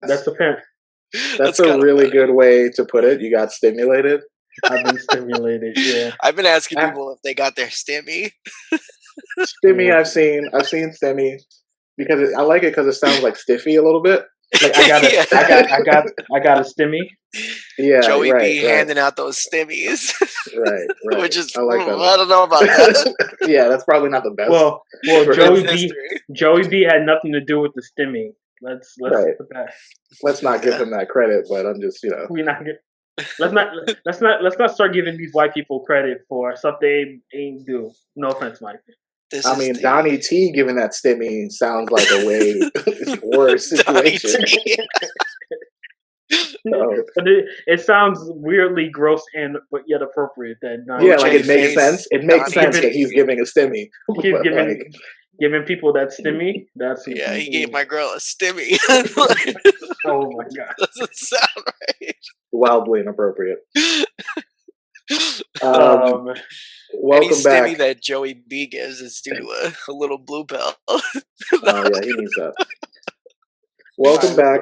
That's apparent. That's a really good way to put it. You got stimulated. I've been stimulated. Yeah. I've been asking Ah, people if they got their stimmy. Stimmy, I've seen Stimmy because I like it because it sounds like stiffy a little bit. Like I got a, Yeah. I got a stimmy. Yeah, Joey right, B right, handing out those stimmies, right, right. which is I like that. I don't know about that. Yeah, that's probably not the best. Well, for Joey him. B. Joey B. had nothing to do with the stimmy. Let's Right. put that. Let's not give him that credit, but I'm just We not get. Let's not start giving these white people credit for stuff they ain't do. No offense, Mike. I mean, Donnie T giving that stimmy sounds like a way worse situation. But it sounds weirdly gross and but yet appropriate. That like it makes sense. It makes sense that he's giving a stimmy. He's giving people that stimmy. That's he gave my girl a stimmy. Oh my god, doesn't sound right. Wildly inappropriate. Welcome Any back. stimmy that Joey B gives is due to a little blue pill. Oh yeah, he needs that. Welcome back.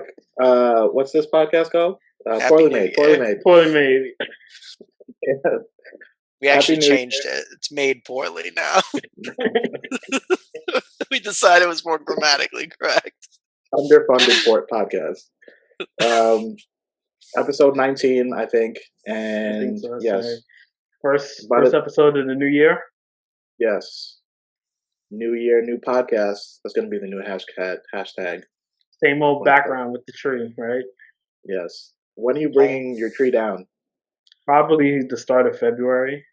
What's this podcast called? Poorly Made. Yeah. We actually changed it. It's made poorly now. We decided it was more grammatically correct. Underfunded port podcast. Episode 19, I think. And so, yes. First episode of the new year? Yes. New year, new podcast. That's going to be the new hashtag. Same old background with the tree, right? Yes. When are you bringing your tree down? Probably the start of February.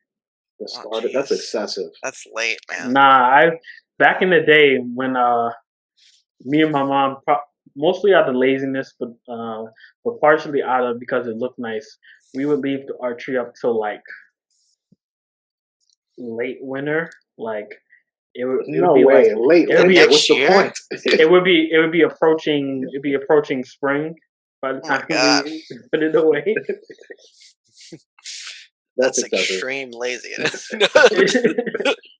That's excessive. That's late, man. Nah, back in the day when me and my mom, mostly out of laziness, but partially out of because it looked nice, we would leave our tree up till like late winter, like. It would be late winter. What's the point? it would be approaching spring by the time we put it away. That's extreme laziness.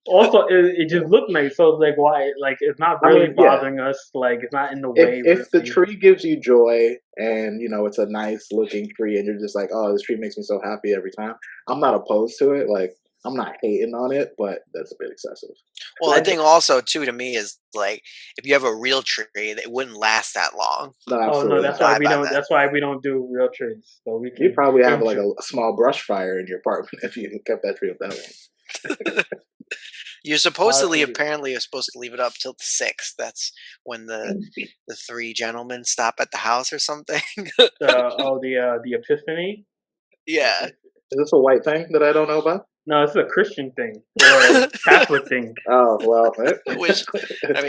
Also, it just looked nice, so it's like why? Like it's not really bothering us. Like it's not in the way. If the tree gives you joy, and it's a nice looking tree, and you're just like, oh, this tree makes me so happy every time. I'm not opposed to it. Like. I'm not hating on it, but that's a bit excessive. Well, the thing also, too, to me is like if you have a real tree, it wouldn't last that long. No, that's why we don't. That's why we don't do real trees. So we can. You probably have like a small brush fire in your apartment if you kept that tree up that long. You're apparently, you're supposed to leave it up till the 6th. That's when the three gentlemen stop at the house or something. The Epiphany. Yeah. Is this a white thing that I don't know about? No, it's a Christian thing or a Catholic thing. Oh well.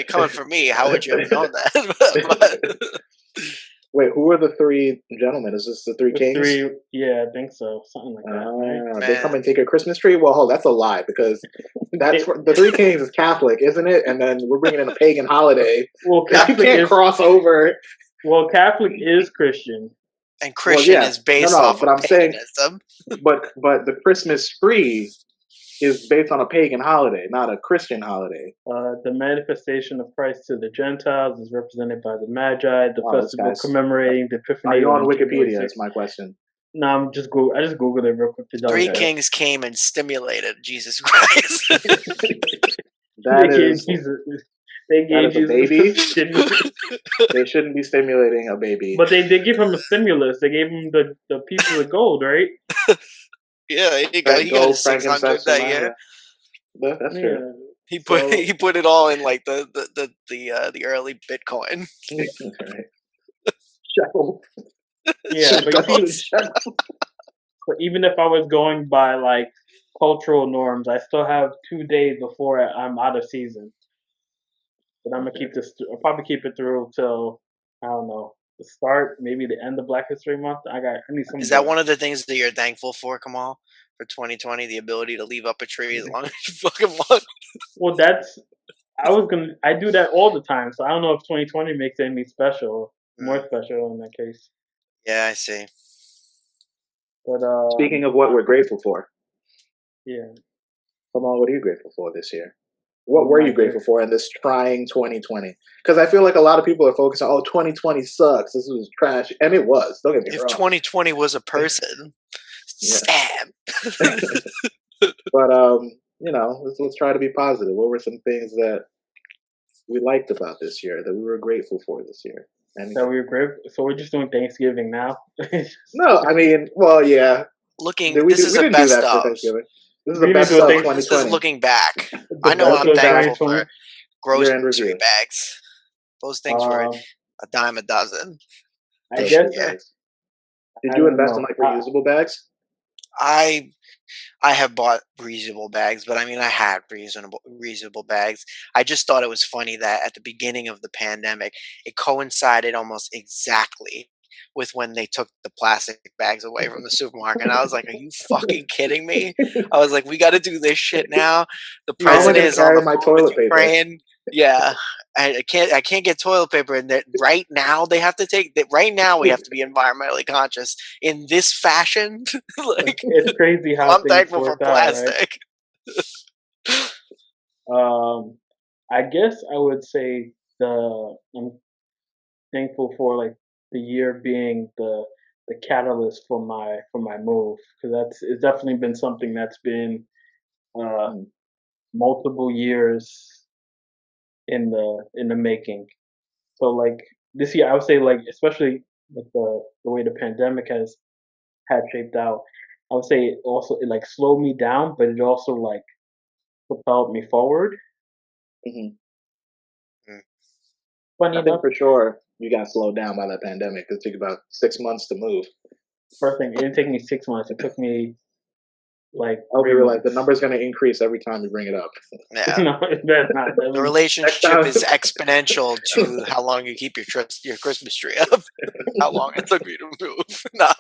Coming from me, how would you have known that? Wait, who are the three gentlemen? Is this the three kings? Yeah, I think so. Something like that. Right? They come and take a Christmas tree? Well, that's a lie because that's the Three Kings is Catholic, isn't it? And then we're bringing in a pagan holiday. Well, Catholic you can't cross over. Well, Catholic is Christian. And Christian is based off but of I'm paganism. Saying, but the Christmas tree is based on a pagan holiday, not a Christian holiday. The manifestation of Christ to the Gentiles is represented by the Magi, the festival commemorating the Epiphany. Are you on Wikipedia? That's my question. No, I just googled it real quick. Three kings came and stimulated Jesus Christ. They gave Jesus a baby. They shouldn't be stimulating a baby. But they did give him a stimulus. They gave him the pieces of gold, right? Yeah, he got his 600 that year. That's true. He put it all in like the early Bitcoin. Yeah, but even if I was going by like cultural norms, I still have 2 days before I'm out of season. But I'm gonna keep this. I'll probably keep it through till I don't know the start, maybe the end of Black History Month. I need some. Is that one of the things that you're thankful for, Kamal, for 2020? The ability to leave up a tree as long as you fucking want. Well, I do that all the time, so I don't know if 2020 makes it any special, more special in that case. Yeah, I see. But speaking of what we're grateful for, yeah, Kamal, what are you grateful for this year? What were you grateful for in this trying 2020? Because I feel like a lot of people are focused on, 2020 sucks. This was trash. And it was. Don't get me If wrong. 2020 was a person, stab. But, let's try to be positive. What were some things that we liked about this year, that we were grateful for this year? That we were grateful. So we're just doing Thanksgiving now. No, I mean, well, yeah. This is we a didn't do best that for of. Thanksgiving. This is the best of 2020. This is looking back. The I know best I'm of thankful 2020. for grocery review. bags. Those things were a dime a dozen. I guess. Did you invest in like reusable bags? I have bought reusable bags, but I mean, I had reusable bags. I just thought it was funny that at the beginning of the pandemic, it coincided almost exactly with when they took the plastic bags away from the supermarket. And I was like, are you fucking kidding me? I was like, we got to do this shit now. The president is on the phone with Ukraine. Yeah. I can't get toilet paper, and right now they have to right now we have to be environmentally conscious in this fashion. Like, it's crazy how I'm thankful for plastic. Right? I guess I would say I'm thankful for like the year being the catalyst for my move, because it's definitely been something that's been multiple years in the making. So like this year, I would say, like, especially with the way the pandemic had shaped out, I would say it like slowed me down, but it also like propelled me forward. Funny enough, for sure, you got slowed down by that pandemic. It took about 6 months to move. First thing, it didn't take me 6 months. It took me like. We were like, the number's going to increase every time you bring it up. Yeah. No, that's not. The relationship is exponential to how long you keep your Christmas tree up. How long it took me to move. Nah.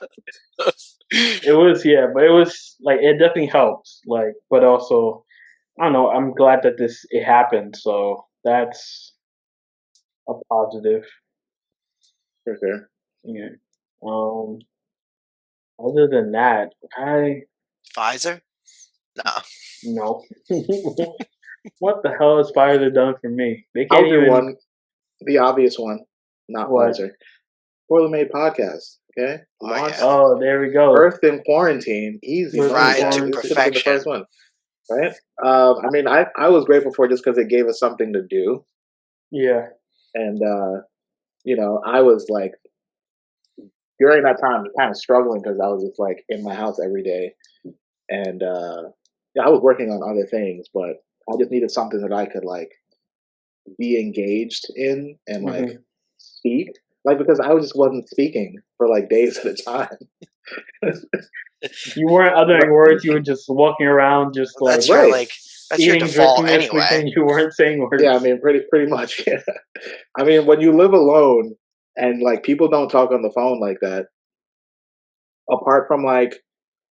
It was, yeah, but it was like, it definitely helps. Like, but also, I don't know. I'm glad that it happened. So that's a positive. For sure. Yeah. Other than that, Pfizer? No. What the hell has Pfizer done for me? They can't even. One, the obvious one, not Pfizer. Poorly Made Podcast. Okay. Oh, there we go. Birthed in quarantine, easy. Right to perfection. The first one, right? I mean, I was grateful for it just because it gave us something to do. Yeah. And I was like, during that time, kind of struggling because I was just like in my house every day, and I was working on other things, but I just needed something that I could like be engaged in and like speak, like, because I just wasn't speaking for like days at a time. You weren't uttering words. You were just walking around, just like that's your default anyway. You weren't saying words. Yeah, I mean, pretty much. Yeah. I mean, when you live alone and like people don't talk on the phone like that, apart from like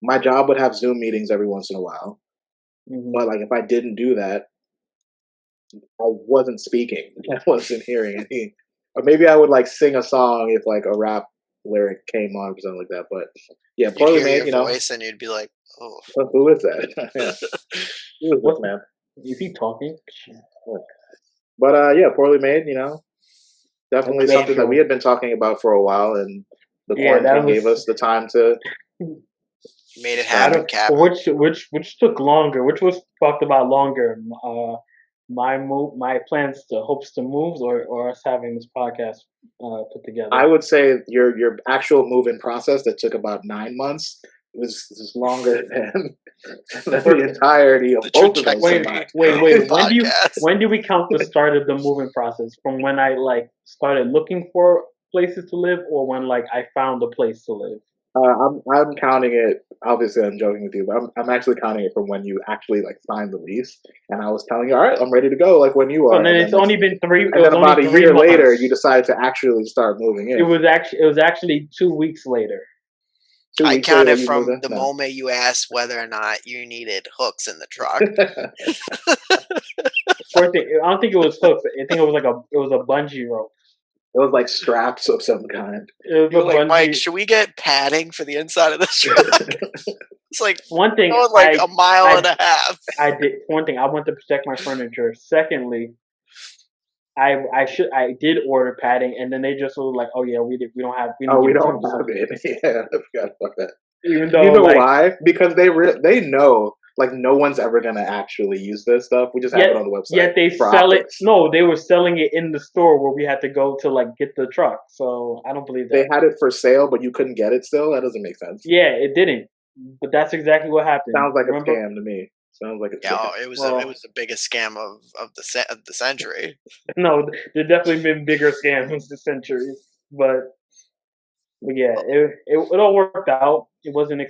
my job would have Zoom meetings every once in a while, but like if I didn't do that, I wasn't speaking. I wasn't hearing any. Or maybe I would like sing a song if like a rap lyric came on or something like that. But yeah, Poorly Made, your voice and you'd be like, oh, who is that? Who is this man? Is he talking? But yeah, Poorly Made, definitely something that we had been talking about for a while, and the quarantine gave us the time to made it happen. Which took longer? Which was talked about longer? My plans to hopes to move, or us having this podcast put together? I would say your actual move-in process that took about 9 months was longer than the entirety of both of those. Wait. When do we count the start of the moving process? From when I like started looking for places to live, or when like I found a place to live? I'm counting it. Obviously, I'm joking with you, but I'm actually counting it from when you actually like signed the lease, and I was telling you, all right, I'm ready to go, like when you are. And then it's only been 3. And then about a year later, you decided to actually start moving in. It was actually 2 weeks later. I counted from the moment you asked whether or not you needed hooks in the truck. I don't think it was hooks. I think it was a bungee rope. It was like straps of some kind. You're like, Mike, should we get padding for the inside of the truck? It's like one thing going like a mile and a half. I did one thing. I want to protect my furniture. Secondly, I did order padding, and then they just were like, "Oh yeah, we don't have we didn't Oh, we give it to don't you." So have it. Yeah, I forgot about that. even You though know like why? Because they know like no one's ever gonna actually use this stuff. We just have yet it on the website yet they for sell it. optics. No, they were selling it in the store where we had to go to like get the truck. So I don't believe They that. had it for sale, but you couldn't get it still. That doesn't make sense. Yeah, it didn't. But that's exactly what happened. Sounds like a Remember? scam to me. Sounds like a Yeah, scam. it Well, was the biggest scam of the century. no, there definitely been bigger scams this century. But yeah, it all worked out. It wasn't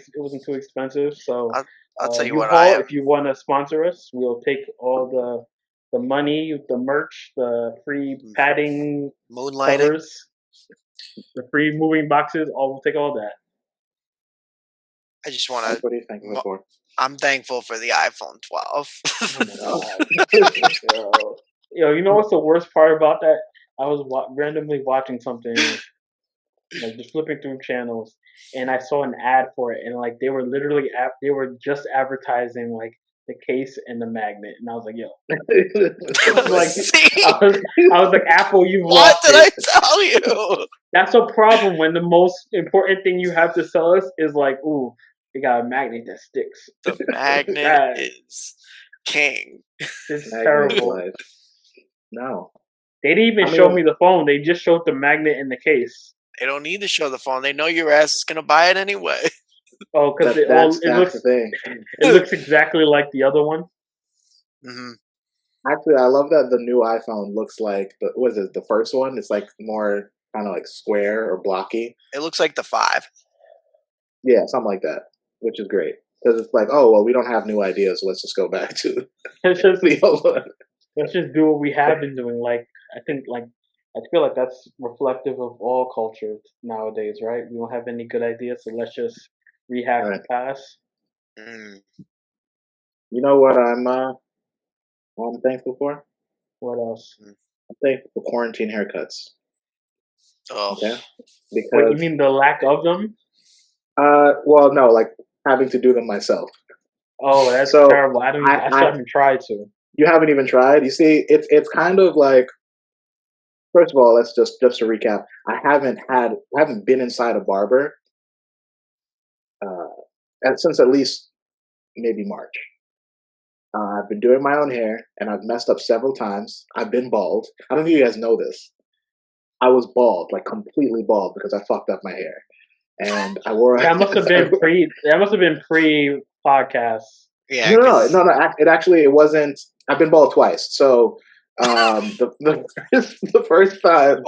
too expensive. So I'll, I'll tell you what I U-Haul, am if you want to sponsor us, we'll take all the money, the merch, the free padding moonlighting. covers, the free moving boxes. All we'll take all that. I just want Mike, to. what are you thankful for? I'm thankful for the iPhone 12. Oh my Oh. god, yo, you know what's the worst part about that? I was randomly watching something, like just flipping through channels, and I saw an ad for it, and like they were literally they were just advertising like the case and the magnet, and I was like, yo, like See, I was like, Apple, you've what lost did it. I tell you? That's a problem when the most important thing you have to sell us is like, ooh, we got a magnet that sticks. The magnet That is king. is Magnet is terrible. life. No. They didn't even I show mean, me the phone. They just showed the magnet in the case. They don't need to show the phone. They know your ass is gonna buy it anyway. Oh, because that's the thing. it looks exactly like the other one. hmm Actually, I love that the new iPhone looks like the first one? It's like more kind of like square or blocky. It looks like the 5. Yeah, something like that, which is great because it's like, oh well, we don't have new ideas, so let's just go back to It's just the old one. let's just do what we have been doing. Like I think like I feel like that's reflective of all cultures nowadays, right? We don't have any good ideas, so let's just rehash All the right. past. Mm. You know what I'm thankful for? What else? I'm thankful for quarantine haircuts. Oh, Okay, What you because mean the lack of them? well, no, like having to do them myself. Oh, that's So terrible. I don't even. I still I haven't tried to. you haven't even tried. You see, it's kind of like first of all, let's just to recap. I haven't been inside a barber since at least maybe March. I've been doing my own hair, and I've messed up several times. I've been bald. I don't know if you guys know this. I was bald, like completely bald, because I fucked up my hair, and I wore. That must have been pre. That must have been pre podcast. yeah, No, no, no, because no, no. It actually it wasn't. I've been bald twice. So the first time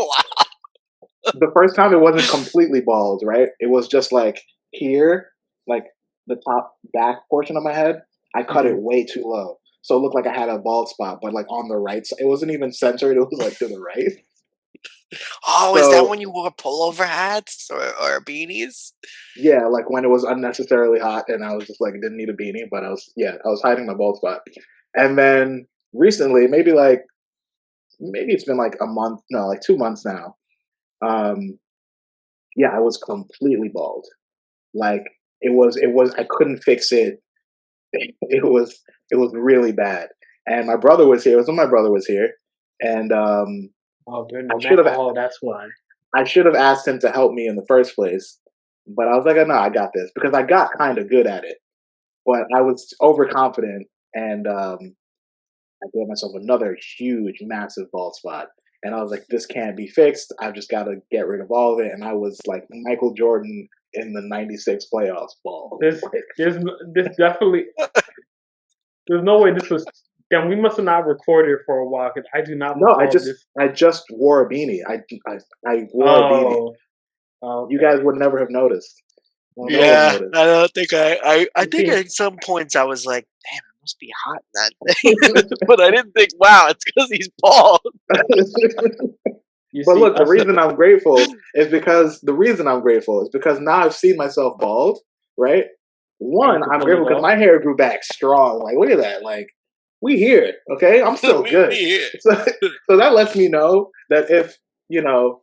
the first time it wasn't completely bald, right? It was just like here, like the top back portion of my head. I cut it way too low, so it looked like I had a bald spot, but like on the right side. It wasn't even centered. It was like to the right. oh, is that So when you wore pullover hats or beanies? yeah, like when it was unnecessarily hot, and I was just like didn't need a beanie, but I was hiding my bald spot. And then recently, maybe it's been like a month, no, like 2 months now. Um, yeah, I was completely bald. Like I couldn't fix it. It was really bad. And my brother was here. It was when my brother was here, and Oh, during I the should Met. have Oh, that's why. I should have asked him to help me in the first place. But I was like, no, I got this because I got kind of good at it. But I was overconfident, and I gave myself another huge, massive bald spot. And I was like, this can't be fixed. I've just got to get rid of all of it. And I was like Michael Jordan in the '96 playoffs bald. This this definitely. There's no way this was. Then we must have not recorded for a while because I do not No, recall this. I just wore a beanie. I wore a beanie. Oh, okay. You guys would never have noticed. No one Yeah, noticed. I don't think I You think see, at some points I was like, damn, it must be hot in that day. But I didn't think, wow, it's because he's bald. you But see look, us. the reason I'm grateful is because now I've seen myself bald, right? And you One, can I'm pull it grateful because off. my hair grew back strong. Like, look at that. Like, we here, okay? I'm still We good. be here. So that lets me know that if, you know,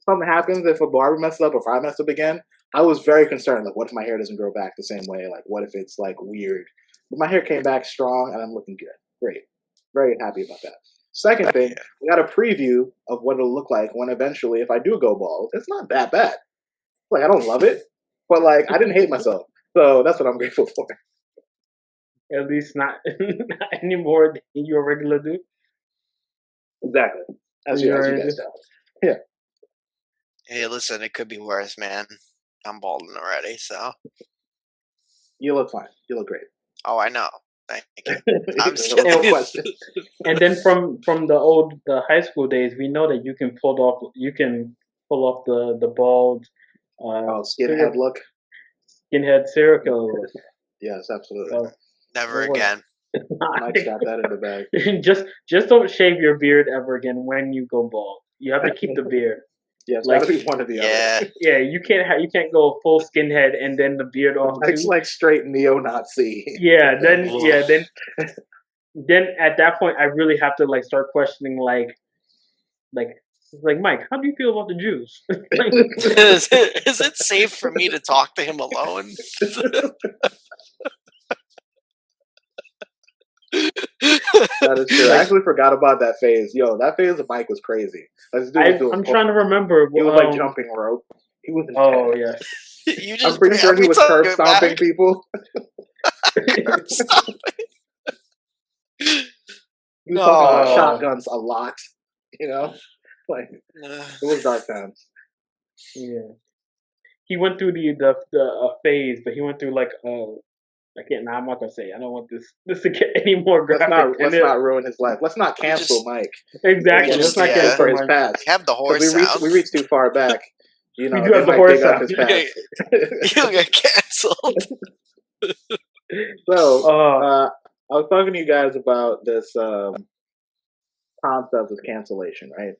something happens, if a barber messes up, or if I mess up again, I was very concerned. Like, what if my hair doesn't grow back the same way? Like, what if it's like weird? But my hair came back strong, and I'm looking good. Great, very happy about that. Second thing, we got a preview of what it'll look like when eventually, if I do go bald, it's not that bad. Like, I don't love it, but like, I didn't hate myself, so that's what I'm grateful for. At least not, not any more than your regular dude. Exactly, as you guys know. Yeah. Hey, listen, it could be worse, man. I'm balding already, so. You look fine. You look great. Oh, I know. Thank you. I'm no question. And then from the high school days, we know that you can pull off the bald skinhead look. Skinhead serial killer look. Yes, absolutely. So, Never again. Mike's got that in the bag. just don't shave your beard ever again when you go bald. You have to keep the beard. Yeah, it's gotta be one or the other. Yeah, you can't go full skinhead and then the beard off Mike's too. like straight neo-Nazi. Yeah, then at that point I really have to like start questioning like Mike, how do you feel about the Jews? Is it safe for me to talk to him alone? That is true. I actually forgot about that phase. Yo, that phase of Mike was crazy. I'm trying to remember. He was like jumping rope. He was intense. Oh yeah. I'm pretty sure he was curb stomping people. Curb stomping. He was talking about shotguns a lot. You know, like it was dark times. Yeah. He went through the phase, but he went through like I can't. Nah, I'm not gonna say. I don't want this to get any more graphic. Let's not ruin his life. Let's not cancel Mike. Exactly. Let's not cancel for his past. Have the horse sound. We reached too far back. You know, we do have the horse sound. You'll get canceled. So I was talking to you guys about this concept of cancellation, right?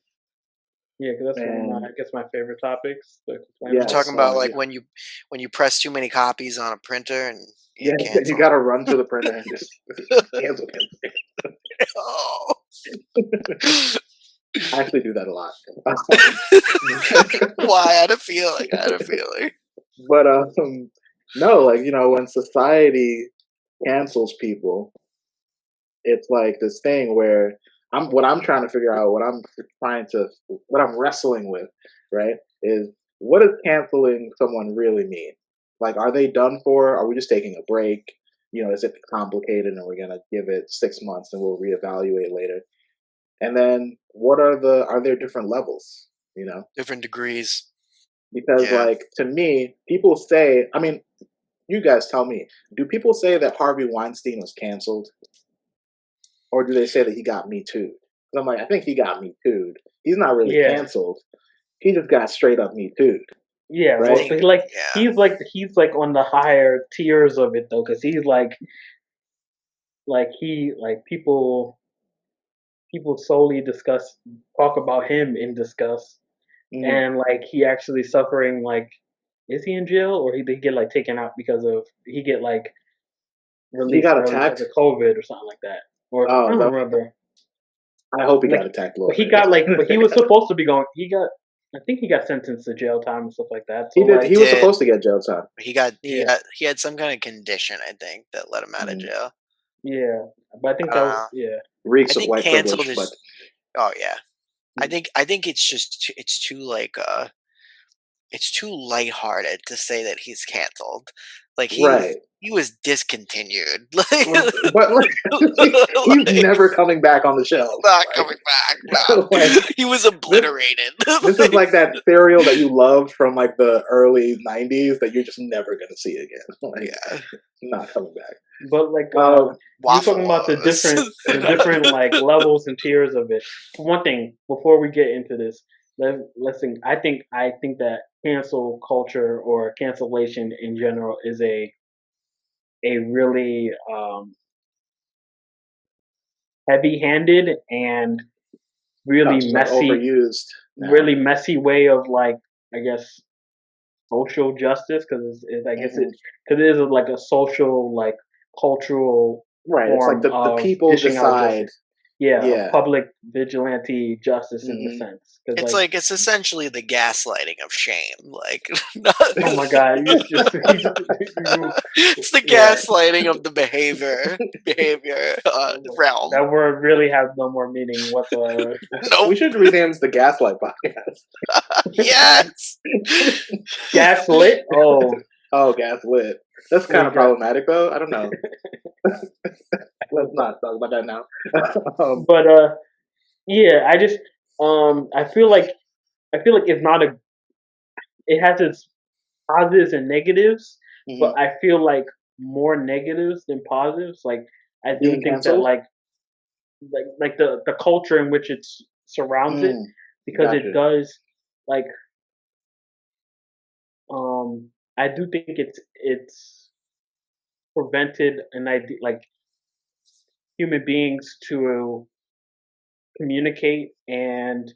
Yeah, because that's one of my, I guess, my favorite topics. You're talking about like when you press too many copies on a printer and you got to run to the printer and just cancel. Oh. I actually do that a lot. Why? I had a feeling. But no, like, you know, when society cancels people, it's like this thing where what I'm trying to figure out, what I'm wrestling with, right, is what does canceling someone really mean? Like, are they done for? Are we just taking a break? You know, is it complicated and we're gonna give it 6 months and we'll reevaluate later? And then are there different levels? You know, different degrees. Because like, to me, people say, I mean, you guys tell me, do people say that Harvey Weinstein was canceled? Or do they say that he got Me Too'd? And I'm like, I think he got Me Too'd. He's not really canceled. He just got straight up Me Too'd. Yeah, right? Well, he's like on the higher tiers of it though, because he's people solely talk about him in disgust, and like he actually suffering, like, is he in jail or he get like taken out because of he get like released? He got attacked because of COVID or something like that, or I don't remember. I hope he got attacked. But he got but he was supposed to be going. I think he got sentenced to jail time and stuff like that. So he was supposed to get jail time. He had some kind of condition, I think, that let him out of jail. Yeah, but I think that was reeks of white privilege. But oh yeah, I think it's too like it's too lighthearted to say that he's canceled. Like he was discontinued. But he's never coming back on the show. Not coming back. No. He was obliterated. This is like that cereal that you loved from like the early '90s that you're just never gonna see again. Not coming back. But like you're talking about the different like levels and tiers of it. One thing before we get into this, let's think. I think that cancel culture or cancellation in general is a really heavy-handed and really messy, overused, really messy way of, like, I guess, social justice, because I guess it is like a social, like, cultural right. It's like the people decide Yeah. public vigilante justice in the Hmm. sense. Because It's like, like it's essentially the gaslighting of shame. Like, not, oh my god, it's the yeah, gaslighting of the behavior realm. that word really has no more meaning whatsoever. Nope. We should rename this the Gaslight Podcast. Yes. Gaslit? Oh, Oh, gaslit. That's kind we of got. problematic, though. I don't know. Let's not talk about that now. um, But yeah, I feel like it's not a. It has its positives and negatives, but mhm. I feel like more negatives than positives. Like I do Being think that canceled. like the culture in which it surrounds it, Mm, because it gotcha. does like I do think it's prevented an idea like human beings to communicate and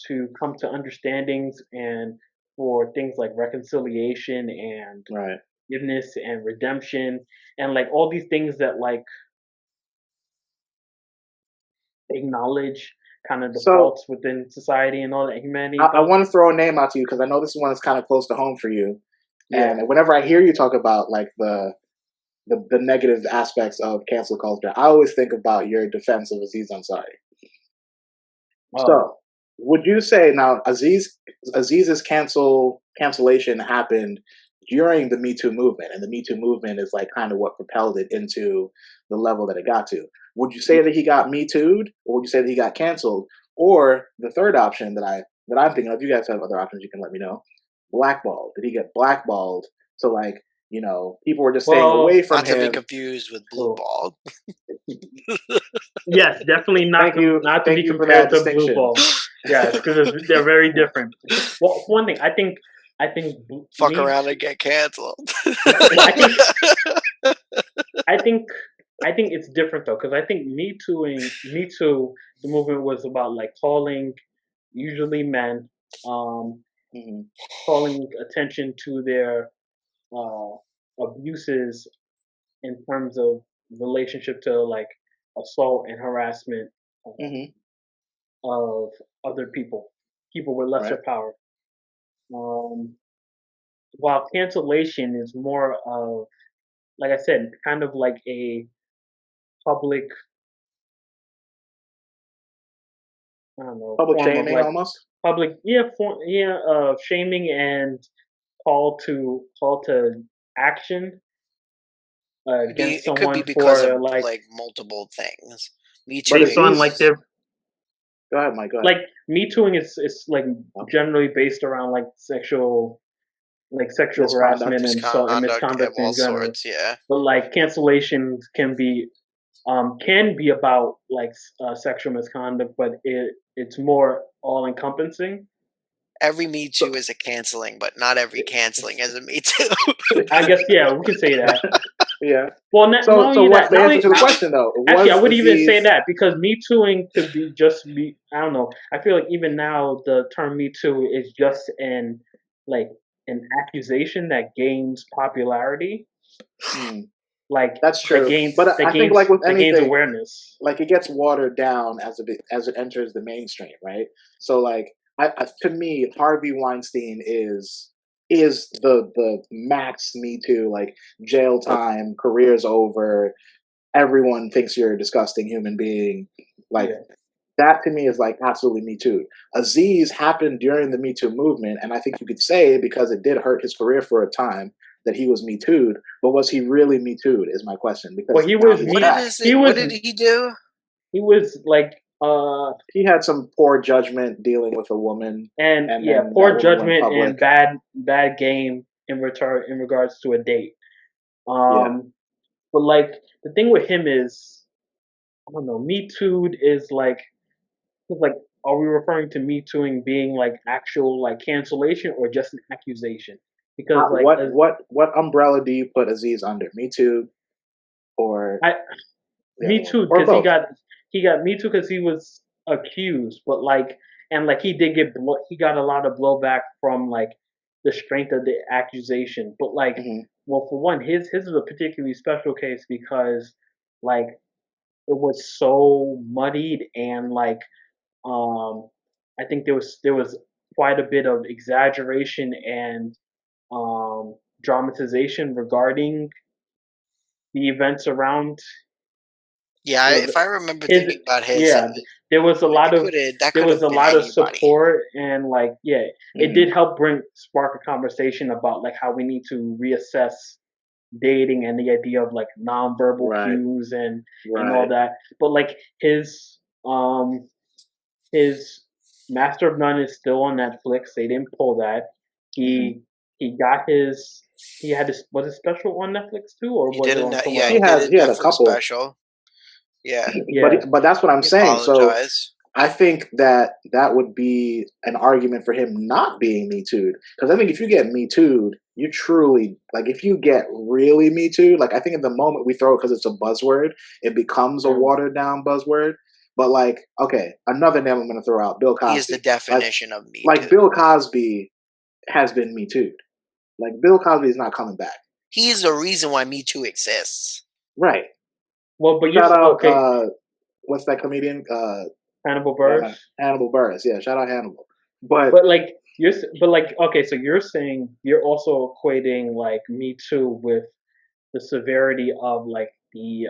to come to understandings and for things like reconciliation and Right. forgiveness and redemption and like all these things that like acknowledge kind of the So faults within society and all that humanity I does. want to throw a name out to you because I know this one is kind of close to home for you. Yeah. And whenever I hear you talk about like the negative aspects of cancel culture, I always think about your defense of Aziz Ansari. Oh. So, would you say now Aziz's cancellation happened during the Me Too movement, and the Me Too movement is like kind of what propelled it into the level that it got to? Would you say that he got Me Too'd, or would you say that he got canceled, or the third option that I'm thinking of? You guys have other options, you can let me know. Blackballed? Did he get blackballed? So like people were just staying away Well, from Not to be him. confused with blue oh. ball. Yes, definitely Thank you, not to be thank you for that compared to blue distinction. ball. Yes, because they're very different. Well, for one thing, I think Fuck me around too. and get canceled. Well, I think I think it's different though, because I think Me Too, the movement was about like calling, usually men, um, Mhm. calling attention to their uh, abuses in terms of relationship to like assault and harassment Mhm. of other people with Right. lesser power. Um, while cancellation is more of, like I said, kind of like a public, I don't know, Public form of shaming like almost. public, shaming and call to action against It could be someone because of for like like multiple things. Me But based tooing on like is their go ahead, Mike. Go ahead. like Me Tooing is like Oh, generally based around like sexual misconduct. harassment and assault and misconduct of misconduct all in general. sorts. Yeah. But like cancellations can be about like sexual misconduct, but it's more all encompassing. Every Me So, Too is a canceling, but not every canceling is a Me Too. I guess yeah, we can say that. yeah. Well, not So only what's that, the answer to the question though? actually, I Was would even say Aziz that because Me Tooing could be just be. I don't know. I feel like even now the term Me Too is just like an accusation that gains popularity, hmm, like that's true. But that I think like with gains anything, awareness. like it gets watered down as it enters the mainstream, right? So like to me, Harvey Weinstein is the max Me Too, like jail time, career's over, everyone thinks you're a disgusting human being. Like Yeah. that to me is like absolutely Me Too. Aziz happened during the Me Too movement, and I think you could say because it did hurt his career for a time that he was Me Too'd. But was he really Me Too'd? Is my question Well, because now he's back. What did he do? he was like He had some poor judgment dealing with a woman, and and yeah, then that poor woman went judgment public. and bad game in regards to a date. Yeah, But like the thing with him is, I don't know, Me Too is like, are we referring to Me Tooing being like actual like cancellation or just an accusation? Because like what umbrella do you put Aziz under? Me Too or I the other Me one, Too or because both? he got Me Too because he was accused, but like and like he got a lot of blowback from like the strength of the accusation. But like, Hmm. well, for one, his is a particularly special case because like was so muddied and like um I think there was quite a bit of exaggeration and dramatization regarding the events around Yeah, the if I remember his thinking about his, yeah there was a lot it of could have that there could was have a been lot of anybody. support and like yeah it Hmm. did help bring spark a conversation about like how we need to reassess dating and the idea of like nonverbal Right. cues and all Right. that but like um his Master of None is still on Netflix. They didn't pull that. Hmm. He got his he had his was it special on Netflix too or He was did it a on somewhere yeah, He he else? did has a he had a Netflix couple, special. Yeah, Yeah. but that's what I'm he saying. So apologized. I think that that would be an argument for him not being Me Too'd. Because I think if you get Me Too'd, you truly like if you get really Me Too'd. Like I think at the moment we throw it because it's a buzzword, it becomes a Mm. watered down buzzword. But like, okay, another name I'm going to throw out: Bill He is the Cosby. Like, definition of Me like Too. Bill Cosby has been Me Too'd. Like Bill Cosby is not coming back. He's the reason why Me Too exists. Right. Well, but Shout out, okay, what's that comedian? Hannibal Yeah, Buress. Hannibal Buress. Yeah, shout out Hannibal. But But like but like okay, so you're saying you're also equating like Me Too with the severity of like the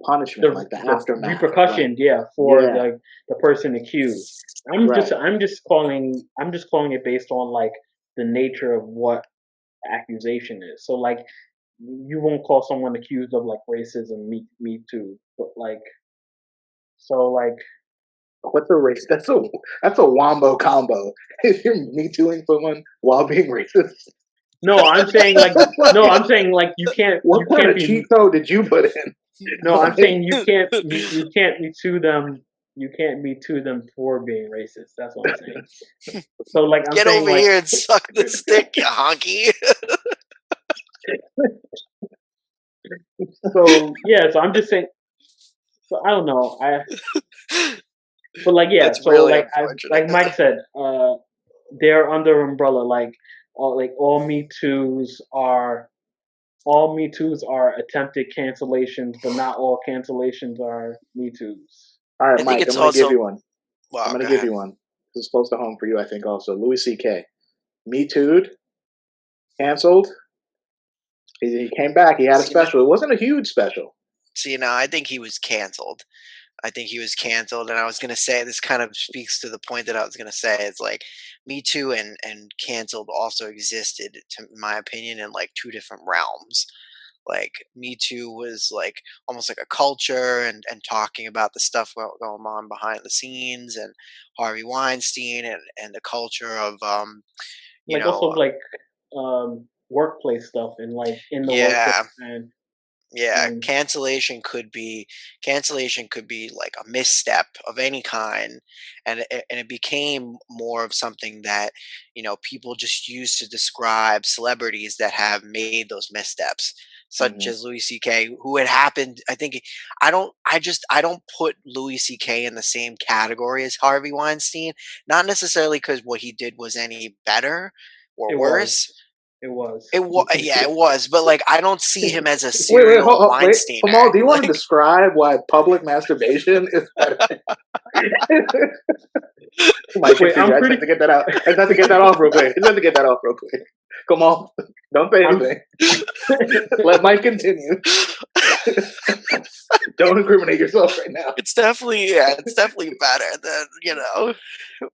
punishment, like the the aftermath, like repercussion, yeah, for yeah, the person accused. right. I'm just calling it based on like the nature of what the accusation is. So like you won't call someone accused of like racism me too, but like so like What's a race? That's a wombo combo. If you're me tooing someone while being racist, no, I'm saying like no, like, I'm saying like what you kind can't of be cheat code did you put in? no, I'm Like, saying you can't me too them you can't me too them for being racist. That's what I'm saying. So like I'm Get saying over like here and suck the stick, you honky. so yeah, so I'm just saying so I don't know. But like yeah, That's so really like unfortunate. like Mike said, they're under umbrella like all Me Too's are attempted cancellations, but not all cancellations are Me Too's. all right, I think Mike, I'm it's gonna give also you one. I'm well, gonna go give ahead. you one. This is close to home for you, I think. Also, Louis C.K. Me too'd, canceled. He came back. He had a See, now, special. It wasn't a huge special. I think he was canceled. I think he was canceled, and I was gonna say this kind of speaks to the point that I was gonna say. It's like Me Too and canceled also existed, to in my opinion, in like two different realms. Like Me Too was like almost like a culture and talking about the stuff going on behind the scenes and Harvey Weinstein and the culture of you Like also know like workplace stuff and like in the workplace yeah. Yeah, and cancellation could be like a misstep of any kind, and it became more of something that people just use to describe celebrities that have made those missteps, such Hmm. as Louis C.K., who had happened. I think I don't put Louis C.K. in the same category as Harvey Weinstein, not necessarily because what he did was any better or it was worse. it was. It was, yeah, it was, but like I don't see him as a Wait, hold serial on, wait. Weinsteiner. Kamal, do you want to Like, describe why public masturbation is better? Mike, Wait, continue. I just have to get that out. I just have to get that off real quick. I just have to get that off real quick. Come on. Don't say I'm anything. Let Mike continue. Don't incriminate yourself right now. it's definitely better than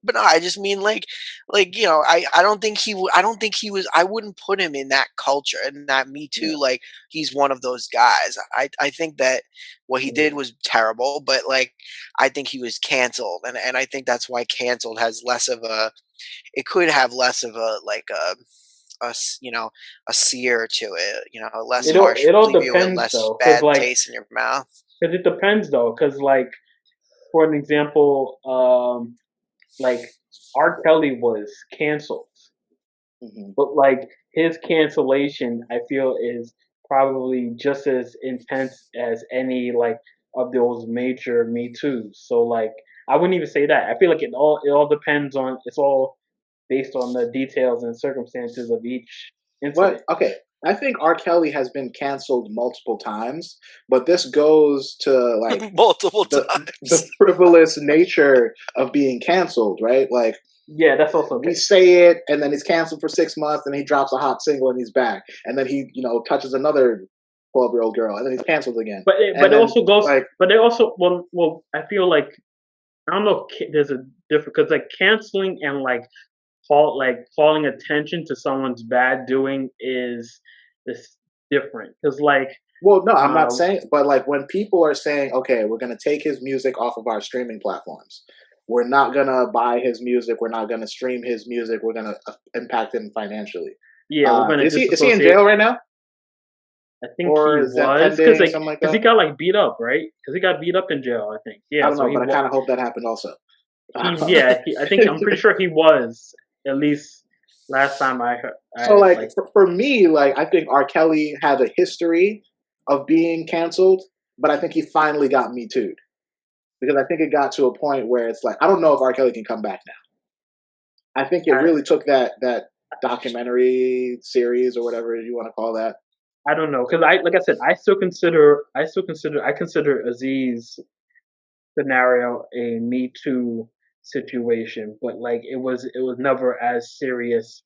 But no, I just mean I don't think I don't think he was. I wouldn't put him in that culture and that Me Yeah. Too. Like he's one of those guys. I think that what he did was terrible, but like I think he was canceled, and I think that's why canceled has less of a. It could have less of a like a sear to it. Less Mm-hmm. harsh. it all Leave you with depends less though, bad taste in your mouth. cause it depends though, cause like for an example, like R. Kelly was canceled, Mm-hmm. but like his cancellation, I feel is probably just as intense as any like of those major Me Too's. So like I wouldn't even say that. I feel like it all depends on it's all based on the details and circumstances of each What? incident. Okay. I think R. Kelly has been canceled multiple times, but this goes to like multiple the times. frivolous nature of being canceled, right? Like Yeah, that's also we okay. say it, and then he's canceled for 6 months, and he drops a hot single, and he's back, and then he touches another 12-year-old girl, and then he's canceled again, But and it then also goes. like But it also well. I feel like I don't know. If there's a difference because like canceling and calling attention to someone's bad doing is this different because well, no, I'm not uh saying, but like when people are saying, okay, we're gonna take his music off of our streaming platforms. We're not gonna buy his music. We're not gonna stream his music. We're gonna impact him financially. yeah, we're gonna Is he in disassociate. jail right now, I think or he is that was pending, something like because he that? got beat up, right? Because he got beat up in jail. I think I yeah. don't So know, but I kind of hope that happened also. I think I'm pretty sure he was at least last time I heard. So, I like, like for me, like, I think R. Kelly had a history of being canceled, but I think he finally got Me Too'd because I think it got to a point where it's like, I don't know if R. Kelly can come back now. I think it I really took that documentary series or whatever you want to call that. I don't know because like I said I consider Aziz scenario a Me Too situation, but like it was never as serious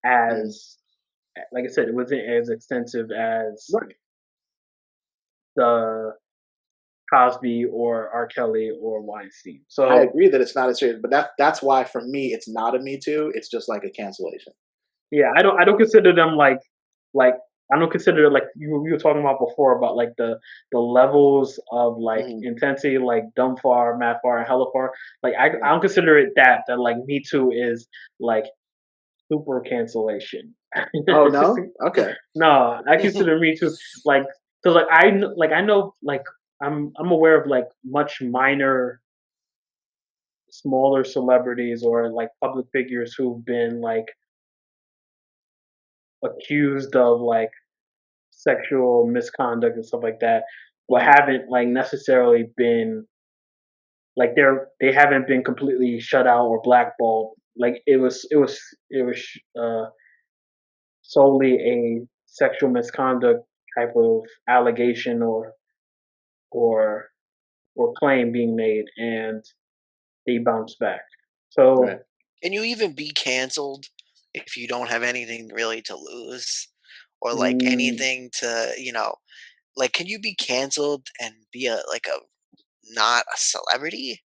Mm. as like I said, it wasn't as extensive as Right. the Cosby or R. Kelly or Weinstein. I So agree that it's not as serious, but that's why for me it's not a Me Too. It's just like a cancellation. yeah, I don't consider them like I don't consider like you were talking about before about like the levels of like Hmm. intensity like dumb far, mad far, and hella far. Like I Right. don't consider it that like Me Too is like super cancellation. Oh It's just no. Okay. no. I consider Me Too like because I know like I'm aware of like much minor smaller celebrities or like public figures who've been like accused of like sexual misconduct and stuff like that, but Hmm. haven't like necessarily been like they haven't been completely shut out or blackballed. Like it was solely a sexual misconduct type of allegation or or claim being made, and they bounce back. Right. So Can you even be canceled if you don't have anything really to lose? Or like mm, anything to, like can you be canceled and be a not a celebrity?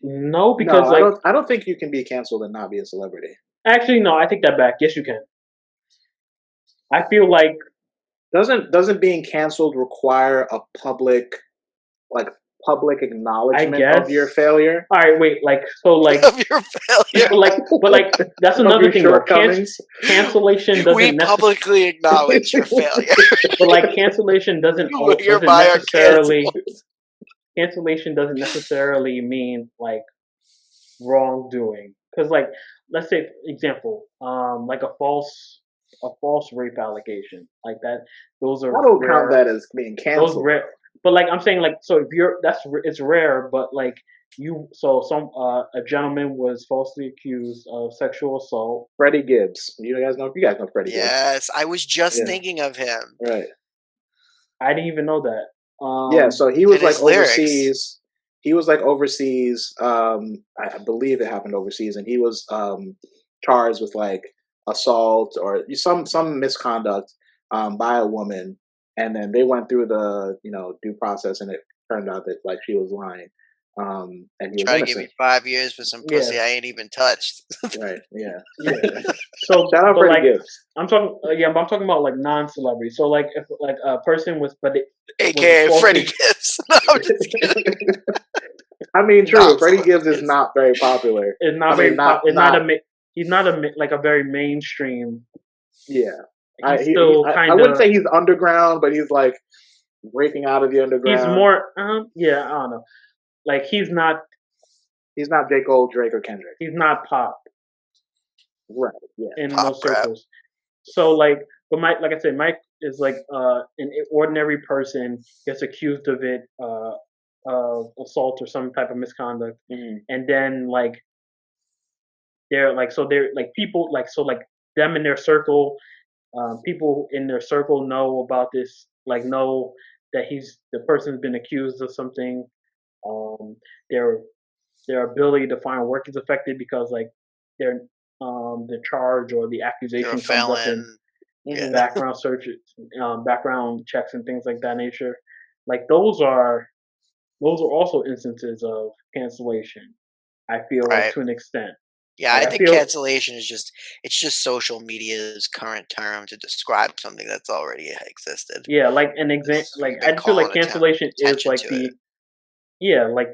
no, No, because like I don't think you can be canceled and not be a celebrity. actually no, I take that back. Yes, you can. I feel like Doesn't being canceled require a like public I acknowledgement of your guess. failure All right, wait. Like so, like Of your failure. but like that's of another your thing though. shortcomings? Cancellation We doesn't necessarily, publicly acknowledge your failure. but like cancellation You hereby are necessarily canceled. mean like wrongdoing. Because like let's say example, like a false rape allegation like that. Those are I don't count rare. that as being Those canceled rare. though. But like I'm saying, like so if you're it's rare, but like some a gentleman was falsely accused of sexual assault. Freddie Gibbs. You guys know Freddie Gibbs. Yes, I was just Yeah. thinking of him Right. I didn't even know that. Yeah, so he and was like his lyrics. overseas. He was like overseas. I believe it happened overseas, and he was charged with like assault or some misconduct by a woman. And then they went through the due process, and it turned out that like she was lying, and he was Try to give me innocent. 5 years for some Yeah, pussy I ain't even touched. Right? Yeah. yeah. So, Shout out but Freddie like Gibbs. I'm talking, yeah, but I'm talking about like non-celebrity. So like if like a person was, but it was AKA Freddie falsely Gibbs. No, I'm just kidding. I mean, true. Freddie Gibbs is Non-celebrities. not very popular. is I not mean, very pop. Is not not a he's not like a very mainstream. yeah. He's still I kind wouldn't of say he's underground, but he's like breaking out of the he's underground. more yeah, I don't know. Like He's not J. Cole, Drake, or Kendrick. he's not pop Right. Yeah. in Pop most rap. circles. So like, but Mike, like I said, Mike is like an ordinary person gets accused of it, of assault or some type of misconduct, Mhm. and then like they're like so they're like people like so like them in their circle people in their circle know about this, like know that the person's been accused of something. Um, their their ability to find work is affected because like their the charge or the You're a accusation comes up in felon. Yeah. Mhm. background searches, background checks, and things like that nature. Like those are also instances of cancellation. I feel like Right. to an extent. Yeah, Like I I think feel cancellation is just social media's current term to describe something that's already existed. yeah, like an exam. Like We've been I feel like calling cancellation is attention like to it. the yeah like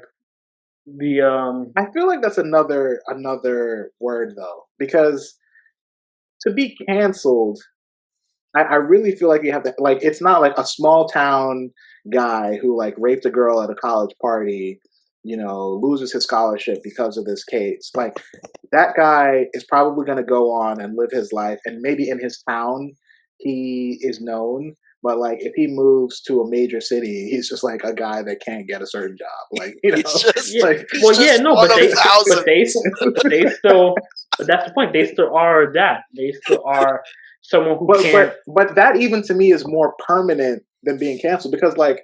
the I feel like that's another word though, because to be canceled, I really feel like you have to like it's not like a small town guy who like raped a girl at a college party, loses his scholarship because of this case. Like that guy is probably going to go on and live his life, and maybe in his town he is known. But like if he moves to a major city, he's just like a guy that can't get a certain job. Like He's just yeah. like he's Well, yeah, just no, one but of but thousands. they still. But that's the point. They still are that. They still are someone who but can't. but but that even to me is more permanent than being canceled because like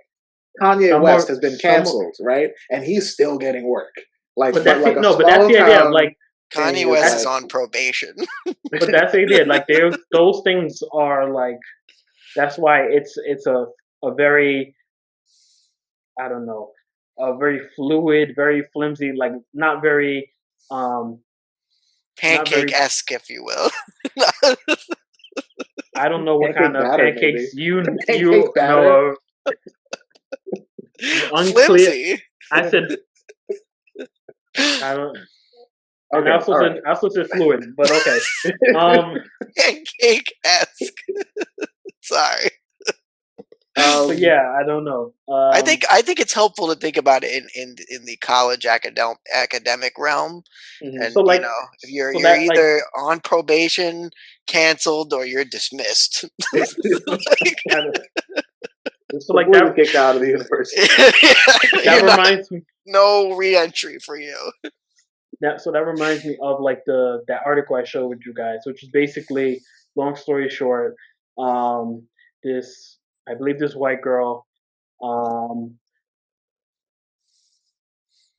Kanye Some West are has been some. canceled, right? And he's still getting work. Like, But but that's like it. a No, but that's small the idea of town like. thing Kanye is West is like, on probation. But that's the idea. Like those things are like. That's why it's a very I don't know a very fluid, very flimsy, like um not Pancake very. esque, if you will. I don't know what kind pancake of batter, maybe pancakes you pancake batter. know unclear. Flimsy. I said I don't, and Okay, all I also said fluid, but okay. right. Um, Pancake esque. Sorry. but um, yeah, I don't know. I think it's helpful to think about it in the college academic realm. mhm. So And like if you're so you're that like either on probation, canceled, or you're dismissed. Like, I don't, so like completely kicked out of the university. that you're not reminds me no re-entry for you. that reminds me of like that article I showed with you guys, which is basically long story short, um, this I believe this white girl, um,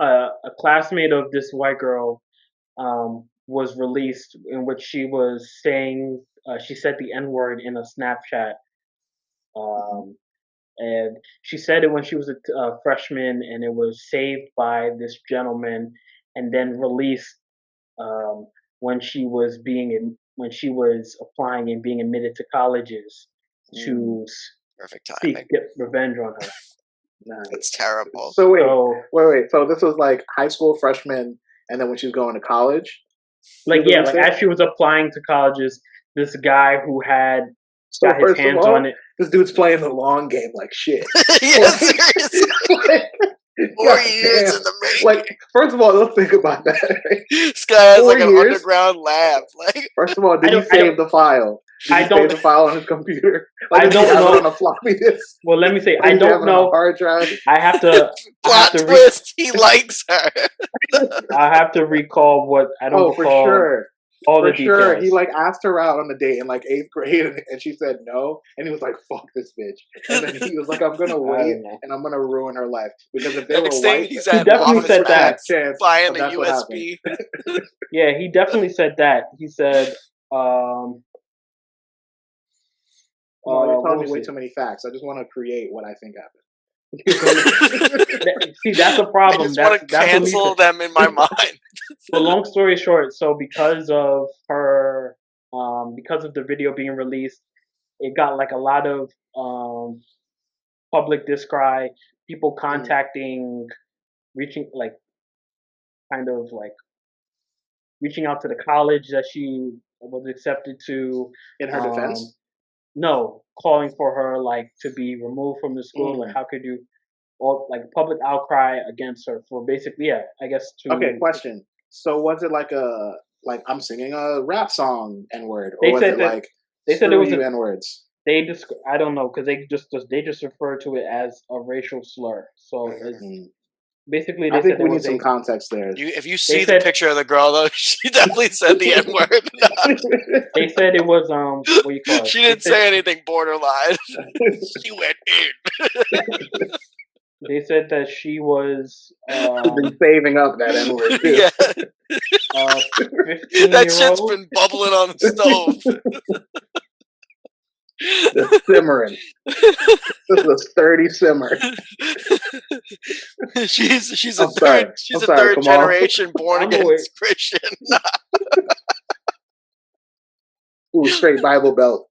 a classmate of this white girl was released in which she was saying she said the N word in a Snapchat, Mhm. um, and she said it when she was a freshman, and it was saved by this gentleman, and then released um, when she was applying and being admitted to colleges Mm, to Perfect seek timing. get revenge on her. That's nice. terrible. So So wait. So this was like high school freshman, and then when she was going to college, she like was yeah, like arrested. as she was applying to colleges, this guy who had So got his first of hands on all, it. this dude's playing the long game like shit. Yeah, Like, seriously. like, 4 years goddamn. in the Like, making. first of all, let's think about that. Right? This guy has like Four an years. underground lab. Like, First of all, I did he don't I don't save the file? Did I he save don't the file on his computer? Like, I does he don't have it know. on a floppy disk? Well, let me say Or I does he have don't it on a know. hard drive? I have to I have plot to twist, he likes her. I have to recall what I don't Oh, for recall sure. all the For sure. He details. like asked her out on a date in like eighth grade and she said no. And he was like, fuck this bitch. And then he was like, I'm gonna I wait don't know. and I'm gonna ruin her life. Because if they were Next thing white, he's He at there's a definitely Office said that. 100% Max chance buying of a that's what happened. USB. Yeah, he definitely said that. He said, um, No, you're what telling me was way it? too many facts. I just want to create what I think happened. See, that's a I problem. just want to That's what leads to. cancel them in my mind. So, long story short, so because of her, because of the video being released, it got like a lot of public discry, people Mm. contacting, reaching like kind of like reaching out to the college that she was accepted to. In her Um, defense? no, calling for her like to be removed from the school. Like, Mm. how could you? Or like public outcry against her for basically, yeah, I guess Okay, to. question. So was it like I'm singing a rap song N word, or They was said it that like they said it screw was you a N words? they just I don't know because they just refer to it as a racial slur. So Mhm. it's Mm. Basically, I they think said we there need was some a. context there. If you They see the said picture of the girl though, she definitely said the N word. they said it was what do you call it? She They didn't said say anything borderline. She went in. they said that she was Been saving up that N word too. Yeah, a 15 that year shit's old. been bubbling on the stove. Just simmering. This is a sturdy simmer. she's a I'm sorry. I'm sorry, third Kamal. generation born I'm again aware. Christian. Ooh, straight Bible Belt.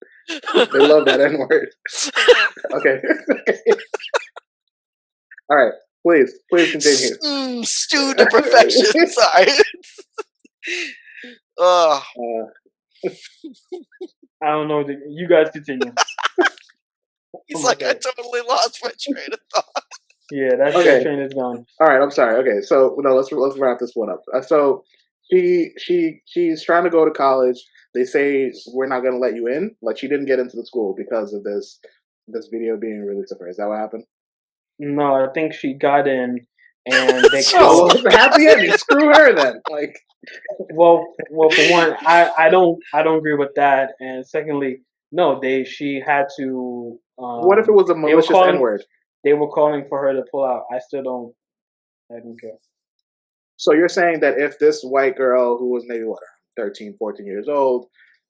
They love that N word. Okay. All right. Please continue. Stewed to perfection. Sorry. Oh, I don't know. You guys continue. he's Oh my like, I god. totally lost my train of thought. Yeah, that Okay. train is gone. All right. I'm sorry. Okay. So no, let's wrap this one up. So she's trying to go to college. They say we're not going to let you in. Like she didn't get into the school because of this video being released of her. Is that what happened? No, I think she got in, and they Jeez. Oh, well, called. it's a happy ending. Screw her then. Like, Well, for one, I don't agree with that, and secondly, no, she had to. what if it was a They were malicious N calling. word? They were calling for her to pull out. I still don't. I don't care. So you're saying that if this white girl who was maybe what 13, 14 years old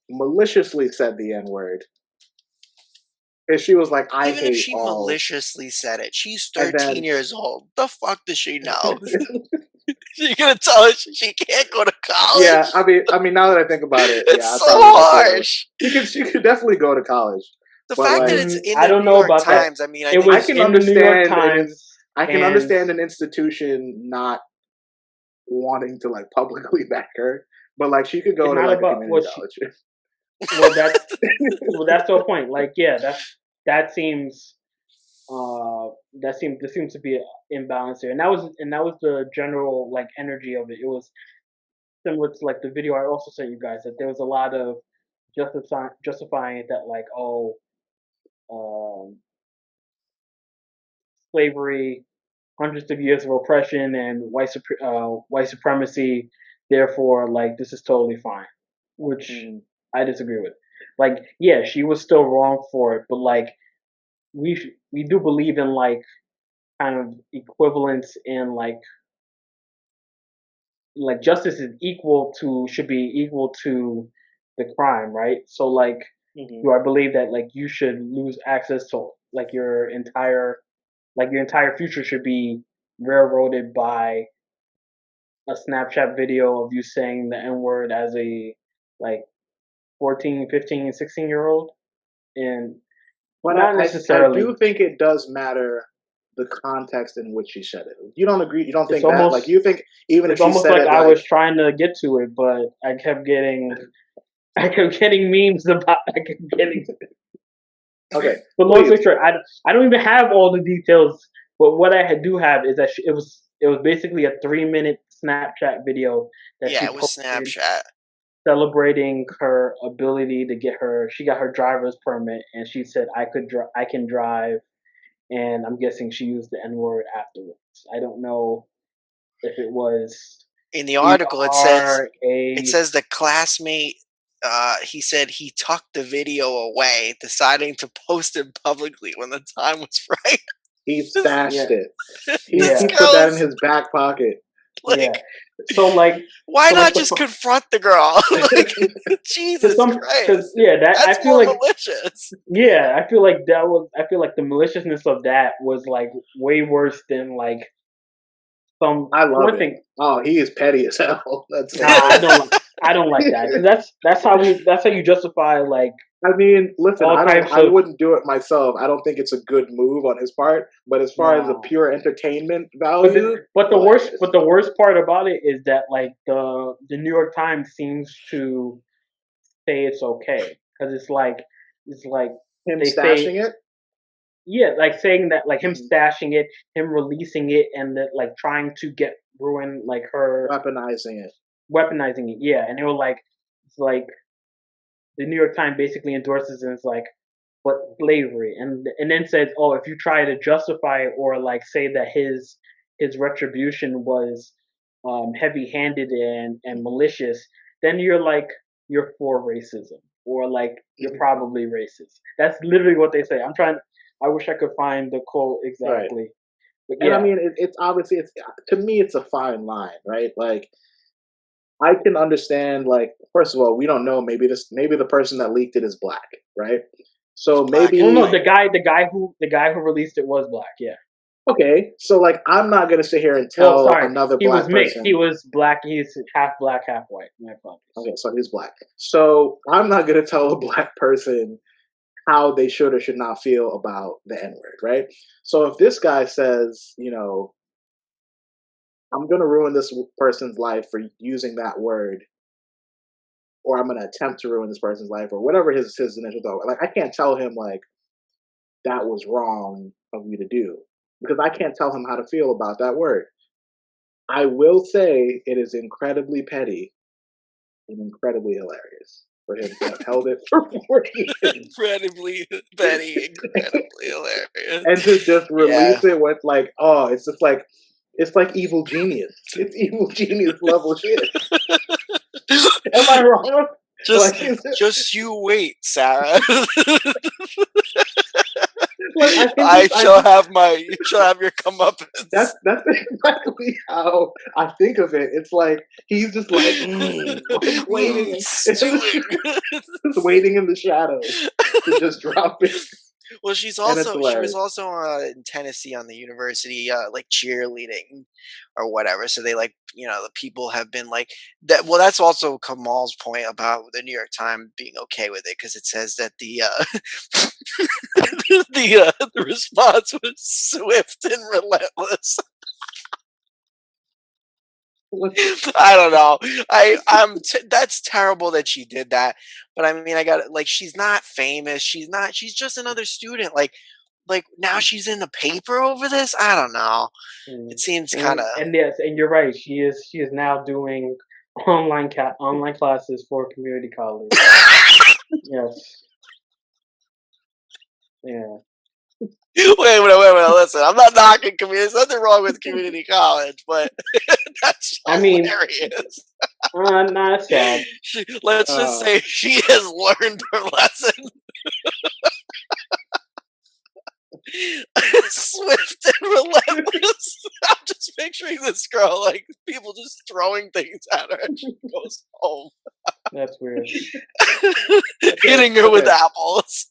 maliciously said the N word, if she was like, I Even if hate she all, maliciously said it, she's and 13 then years old. The fuck does she know? You're gonna tell her she can't go to yeah, college? I mean, now that I think about it, It's yeah, I so probably would too. Though harsh. she could definitely go to college, The but fact that like it's in I the don't New know York about that. Times, I mean, I It think I was it's can in the New York understand Times, I can and understand an institution not wanting to like publicly back her, but like she could go it's to not like a about community what she. college. Well, that's the point. Like, yeah, that seems there seems to be an imbalance here, and that was the general like energy of it. It was similar to like the video I also sent you guys that there was a lot of justifying it that like um, slavery, hundreds of years of oppression and white supremacy. Therefore, like this is totally fine, which Mm. I disagree with. Like, yeah, she was still wrong for it, but like we do believe in like kind of equivalence in like justice is equal to should be equal to the crime, right? So like, Mm-hmm. do I believe that like you should lose access to like your entire future should be railroaded by a Snapchat video of you saying the N word as a like 14, 15, 16 year old? And But not I do necessarily. think it does matter the context in which she said it. You don't agree? You don't It's think that? Like you think even if it's she almost said like it I like was trying to get to it, but I kept getting memes about I kept getting. okay, But long please. story short, I don't even have all the details. But what I do have is that it was basically a 3 minute Snapchat video that yeah, she it was posted Snapchat. celebrating her ability to get she got her driver's permit, and she said I can drive, and I'm guessing she used the N word afterwards. I don't know if it was In the E article, R it A. says the classmate. He said he tucked the video away, deciding to post it publicly when the time was right. He this, stashed Yeah, it. this He yeah, put that in girl's his back pocket. yeah. like, So like, why so like not just confront the girl? Like, Jesus because Christ, yeah, that that's more malicious. yeah, I feel like I feel like the maliciousness of that was like way worse than like some I love one it. thing. Oh, he is petty as hell. That's Nah, hilarious. I don't like that because that's how you justify like I mean, listen, all types I of wouldn't do it myself. I don't think it's a good move on his part. But as far as the nah. pure entertainment value, But hilarious. the worst part about it is that like the New York Times seems to say it's okay because it's like Him they say stashing it, yeah, like saying that like him Mhm. stashing it, him releasing it, and that like trying to get ruin like her weaponizing it. weaponizing it. Yeah, and they were like it's like the New York Times basically endorses it. And it's like but slavery, and then says, oh, if you try to justify it or like say that his retribution was heavy-handed and malicious, then you're for racism, or like you're probably racist. That's literally what they say. I wish I could find the quote Right. exactly, but And I yeah. mean, it's obviously, it's, to me, it's a fine line, right? Like, I can understand, like, first of all, we don't know. Maybe the person that leaked it is black, right? So Black Well, and no, maybe, white. the guy who released it was black. Yeah. okay. So like, I'm not gonna sit here and Well, tell sorry, another he was black mixed. He person. was black. He's half black, half white. My apologies. Okay, so he's black. So I'm not gonna tell a black person how they should or should not feel about the N word, right? So if this guy says, I'm gonna ruin this person's life for using that word, or I'm gonna attempt to ruin this person's life, or whatever his initial thought. Like, I can't tell him like that was wrong of you to do, because I can't tell him how to feel about that word. I will say it is incredibly petty and incredibly hilarious for him to have held it for 4 years Incredibly petty, incredibly hilarious. and to just Yeah. release it with like, oh, it's like evil genius. It's evil genius level shit. Am I wrong? Just Like, is it, just you wait, Sarah. like I I just shall have you shall have your comeuppance. that's exactly how I think of it. It's like he's just like, like waiting, Stewing. just waiting in the shadows to just drop it, Well, and it's she was hilarious. also in Tennessee on the university, like cheerleading or whatever. So they like, the people have been like that. Well, that's also Kamal's point about the New York Times being okay with it, because it says that the the response was swift and relentless. I don't know. That's terrible that she did that. But I mean, I got like, she's not famous. She's just another student. Like now she's in the paper over this. I don't know. It Mm. seems kind of. And yes, and you're right. She is now doing online classes for community college. Yes. Yeah. Wait. Listen, I'm not knocking community. There's nothing wrong with community college, but that's I mean, hilarious. not sad. Let's just Uh, say she has learned her lesson. Swift and relentless. I'm just picturing this girl, like people just throwing things at her and she goes home. That's weird. Hitting her with okay. apples.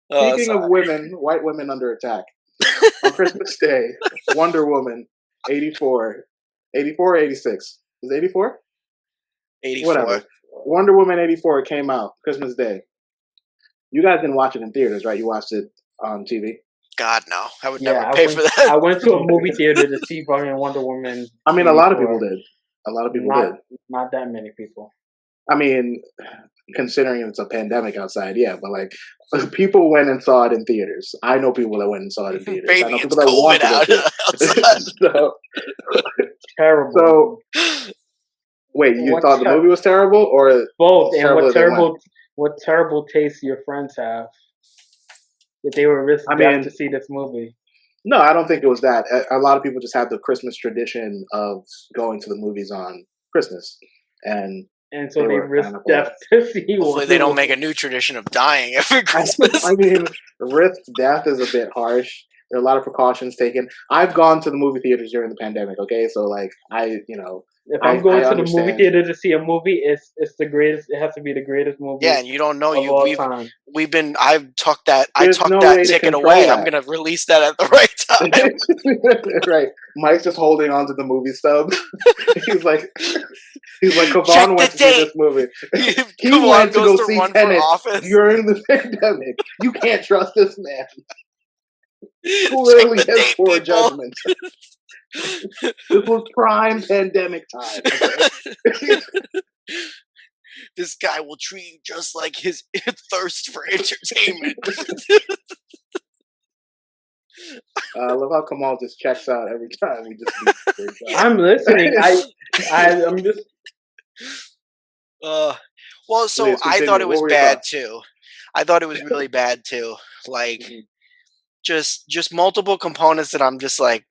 Oh, Speaking of sorry. women, white women under attack on Christmas Day, Wonder Woman, 84, 84 or 86? Is it 84? 84. Whatever. Wonder Woman 84 came out Christmas Day. You guys didn't watch it in theaters, right? You watched it on TV. God, no. I would Yeah, never pay for that. I went to a movie theater to see fucking Wonder Woman I mean, a lot of people 84. did. A lot of people Not did. not that many people. I mean, considering it's a pandemic outside, yeah, but like people went and saw it in theaters. I know people that went and saw it in theaters. I Baby, know it's people that COVID want to go out see outside. it. So, Terrible. so wait, you What thought the ter- movie was terrible, or Both, it's and terrible that they went? what terrible taste your friends have that they would risk I death to mean, see this movie. no, I don't think it was that. A lot of people just have the Christmas tradition of going to the movies on Christmas, and And so they they were risk kind of death to see Hopefully Wonder they don't make Woman. a new tradition of dying every Christmas. I mean, risk death is a bit harsh. There are a lot of precautions taken. I've gone to the movie theaters during the pandemic. Okay, so like If I'm I going to the movie understand. theater to see a movie, it's the greatest. It has to be the greatest Yeah, movie and you don't know of all time. I There's tucked no that way to ticket control away. I'm that. gonna release that at the right time. Right, Mike's just holding on to the movie stub. he's like, Check Kavan the went to see date. this movie. He Kawan went to goes go to see run for Tenet office. during the pandemic. You can't trust this man. Check Clearly the has date, poor people. judgment. This was prime pandemic time. Okay. This guy will treat you just like his thirst for entertainment. I love how Kamal just checks out every time we just speak for each other. I'm listening. I'm just Uh, well, so Please I thought continue. it What was were your bad thoughts? too. I thought it was really bad too. Like Mhm. just multiple components that I'm just like,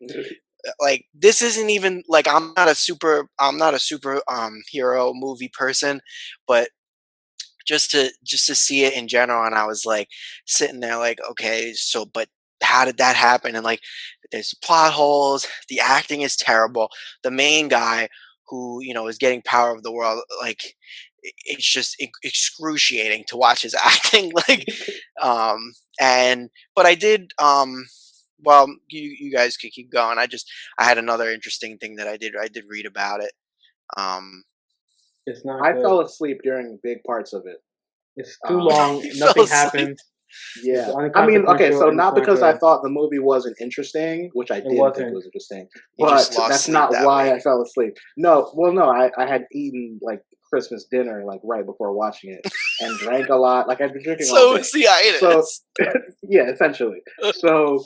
like this isn't even like I'm not a super hero movie person, but just to see it in general, and I was like sitting there like, okay, so but how did that happen? And like there's plot holes, the acting is terrible. The main guy who, is getting power of the world, like it's just excruciating to watch his acting. Like um and but I did well, you guys could keep going. I had another interesting thing that I did read about it. Um It's not I good. fell asleep during big parts of it. It's too you long. fell Nothing asleep. happens. It's Yeah. I mean, okay, inconsequential so and it's not not because I good. thought the movie wasn't interesting, which I It didn't think wasn't. was interesting, You just but lost that's sleep not that why week. I fell asleep. No, well, no, I had eaten like Christmas dinner like right before watching it and drank a lot. Like I've been drinking all So day. is the So, itis. yeah, essentially. So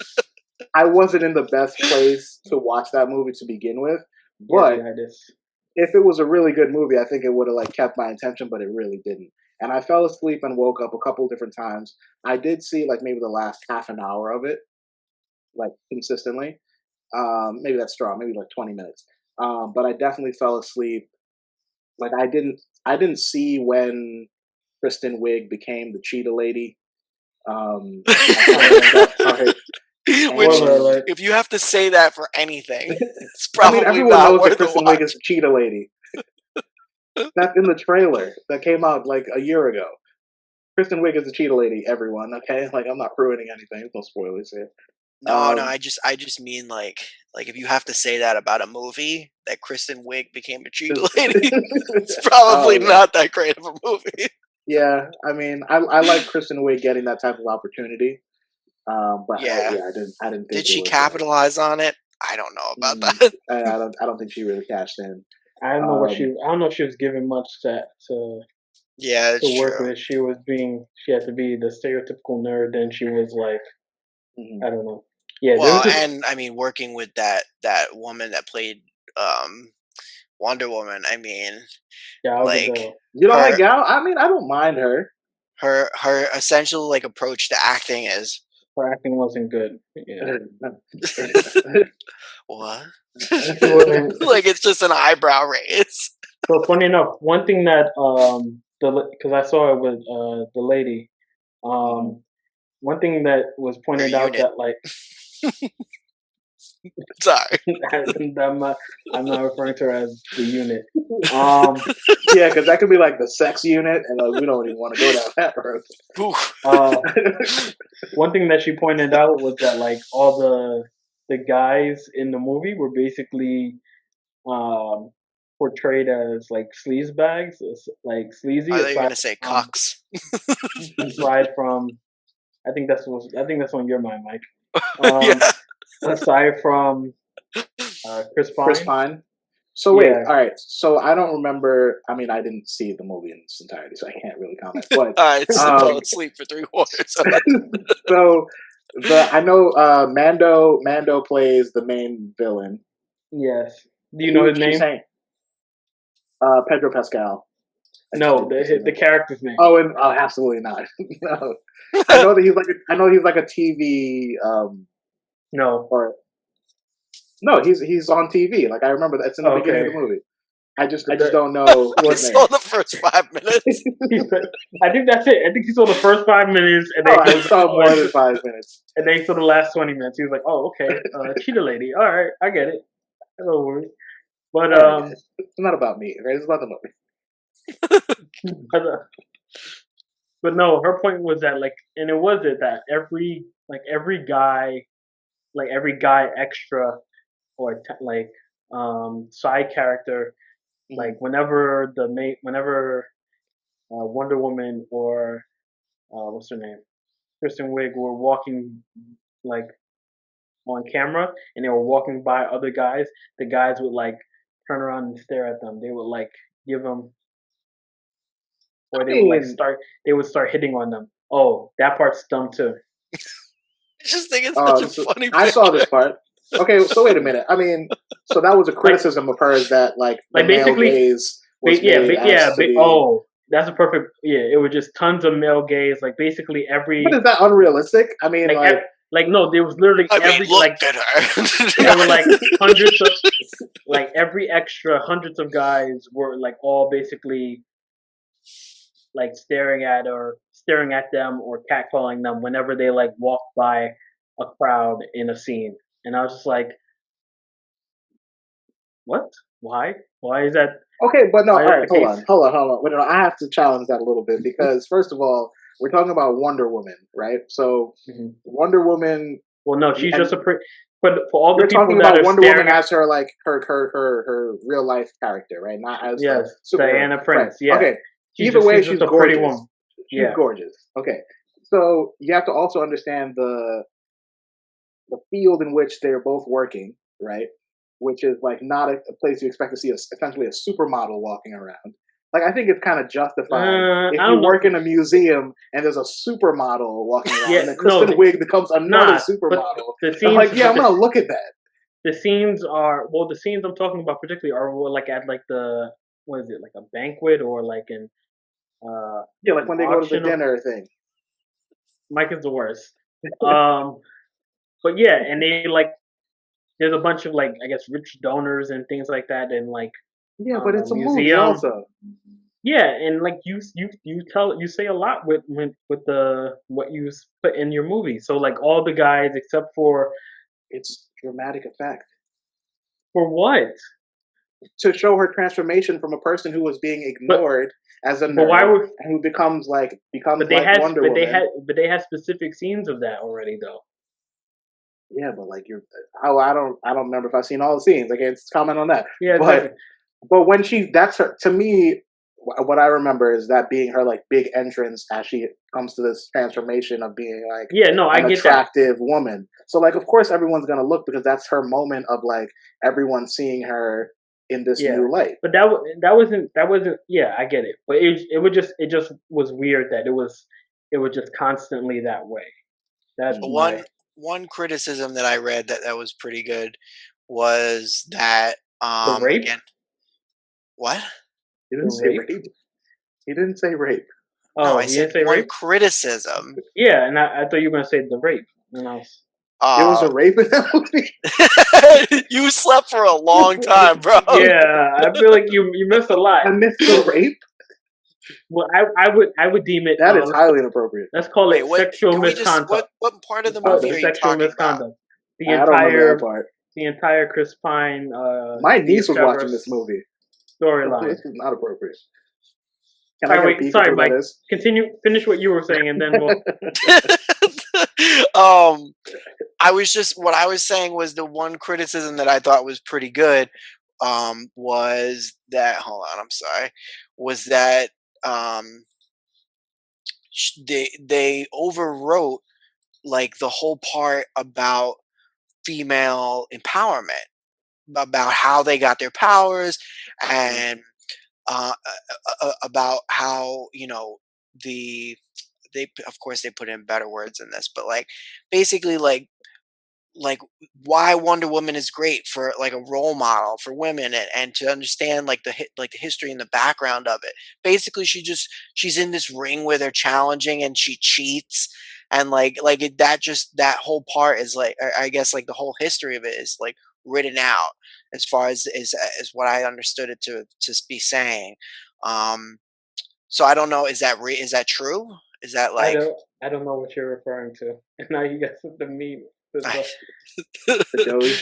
I wasn't in the best place to watch that movie to begin with, Yeah, but the itis. if it was a really good movie, I think it would have like kept my attention, but it really didn't. And I fell asleep and woke up a couple different times. I did see like maybe the last half an hour of it, like consistently. Maybe that's strong, maybe like 20 minutes. But I definitely fell asleep. Like I didn't see when Kristen Wiig became the cheetah lady. I kind of missed Yeah. that part. Which, Spoiler And alert. if you have to say that for anything, it's I mean, probably everyone not knows that worth a Kristen Wiig is watch. the cheetah lady. That's in the trailer that came out like a year ago. Kristen Wiig is the cheetah lady, everyone, okay? Like, I'm not ruining anything. There's no spoilers here. No, no, Um, I just mean like if you have to say that about a movie that Kristen Wiig became a cheetah lady, it's oh, probably yeah. not that great of a movie. Yeah, I mean, I like Kristen Wiig getting that type of opportunity. But Yeah. yeah, I didn't think Did it she was like, capitalize on it? I don't know about that. I don't think she really cashed in. I don't know what she. Um, I don't know if she was given much to Yeah, to it's work true. with. She was being. She had to be the stereotypical nerd. Then she was like, mhm. I don't know. Yeah, there was Well, just. and I mean, working with that woman that played um Wonder Woman, I mean, Gal like Gadot. You don't like her Gal? I mean, I don't mind her. her essential like approach to acting is Her acting wasn't good. Yeah, what? she wasn't. Like it's just an eyebrow raise. So funny enough, one thing that because I saw it with the lady, Mhm. um one thing that was Her pointed out unit. that like Sorry. I'm not referring to her as the unit. Um Yeah, because that could be like the sex unit, and we don't even want to go down that road. Oof. uh One thing that she pointed out was that like all the guys in the movie were basically um portrayed as like sleaze bags, like sleazy I thought you were gonna say cucks. aside from I think that's on your mind, Mike. Um, Yeah. aside from Chris Chris Pine, Pine. So wait, yeah, all right. So I don't remember. I mean, I didn't see the movie in its entirety, so I can't really comment. But Alright, so fell um, asleep for 3 quarters of it. so I know Mando plays the main villain. yes. Do you know his She's name? saying Pedro Pascal. I just No, didn't just say the that. character's name. Oh, and absolutely not. No, I know he's like a TV No. or no, he's on TV. Like I remember that it's in the beginning of Okay. the movie. I just The, don't know I his what saw name. the first 5 minutes. I think that's it. I think he saw the first 5 minutes, and then Oh, he I was like, saw "Oh," more than 5 minutes. and then he saw the last 20 minutes. He was like, "Oh, okay, Cheetah Lady. All right, I get it. No worries." But All right, guys. It's not about me, right? It's about the movie. but, uh, but no, her point was that like, and it was it that every guy extra or side character, like Mhm. whenever Wonder Woman or what's her name, Kristen Wiig were walking like on camera and they were walking by other guys, the guys would like turn around and stare at them. They would like give them, or I they would like mean, start hitting on them. Oh, that part's dumb too. I just think it's such a so funny I saw picture. this part. Okay, so wait a minute. I mean, so that was a Like criticism of hers that like the like male basically, gaze was made as to be. oh, that's a perfect. Yeah, it was just tons of male gays. Like basically But every is that unrealistic? I mean, like like. like no, there was literally I mean, every look like at there were like her. hundreds of like every extra hundreds of guys were like all basically like staring at them or catcalling them whenever they like walked by a crowd in a scene. And I was just like, what? Why? Why is that? Okay, but no, Why all is that right, the case? hold on. Wait, no, I have to challenge that a little bit because first of all, we're talking about Wonder Woman, right? So Mhm. Wonder Woman, Well, no, she's and just a but for all the you're people talking that about are Wonder Woman staring at, as her like her real life character, right? Not as the yes, superhero, Diana right? Prince, yeah, Okay. Either way, she's just she's a pretty gorgeous. woman, She's yeah. gorgeous. Okay, so you have to also understand the field in which they're both working, right? Which is like not a place you expect to see essentially a supermodel walking around. Like I think it's kind of justified if I you don't know. work in a museum and there's a supermodel walking around, Yeah, and then no, Kristen Wiig becomes another nah, but supermodel. the I'm scenes, like, yeah, I'm gonna look at that. the scenes are well, the scenes I'm talking about particularly are more like at like the what is it like a banquet or like Yeah, like an when they go to the auction. dinner thing. Mike is the worst. Um, but yeah, and they like there's a bunch of like I guess rich donors and things like that, and like Yeah, I don't but know it's a movie museum. also. Yeah, and like you say a lot with the what you put in your movie. So like all the guys except It's dramatic effect for what? to show her transformation from a person who was being But ignored as a but why nerd would and who becomes like Wonder Woman. but they had specific scenes of that already though. Yeah, but like I don't remember if I've seen all the scenes. I can't comment on that. Yeah, But exactly. when that's her to me. What I remember is that being her like big entrance as she comes to this transformation of being like Yeah, no, I an get that. attractive woman. So like, of course, everyone's gonna look because that's her moment of like everyone seeing her in this Yeah, new light. but that wasn't. Yeah, I get it. But it just was weird that it was just constantly that way. That's Mm. my One criticism that I read that was pretty good was that the rape, again, what? He the didn't say rape. rape. He didn't say rape. No, Oh, I he said didn't say one rape. criticism. Yeah, and I thought you were gonna say the rape. And I was, There was Uh, a rape in that movie. you slept for a long time, bro. yeah, I feel like you missed a lot. I missed the Well, rape. well, I would deem it. That is highly inappropriate. Let's call Wait, it what? sexual Can we just misconduct. what part of the Let's call it movie the are you sexual talking about? misconduct. I don't remember that part. The entire Chris Pine, My Steve niece was watching this Trevor movie. storyline. This is not appropriate. Can I Sorry, get a wait, peek into sorry, who that Mike. is? Finish what you were saying, and then we'll. um, I was just what I was saying was the one criticism that I thought was pretty good. Was that hold on? I'm sorry. Was that um, they overwrote like the whole part about female empowerment, about how they got their powers, Mhm. and about how the of course they put in better words in this, but like basically like why Wonder Woman is great for like a role model for women, and to understand like like the history and the background of it. Basically, she's in this ring where they're challenging and she cheats, and that just that whole part is like I guess like the whole history of it is like written out as far as what I understood it to be saying. Um, so I don't know. Is that true? Is that I like don't I don't know what you're referring to. And now you guys the meme. The Joey.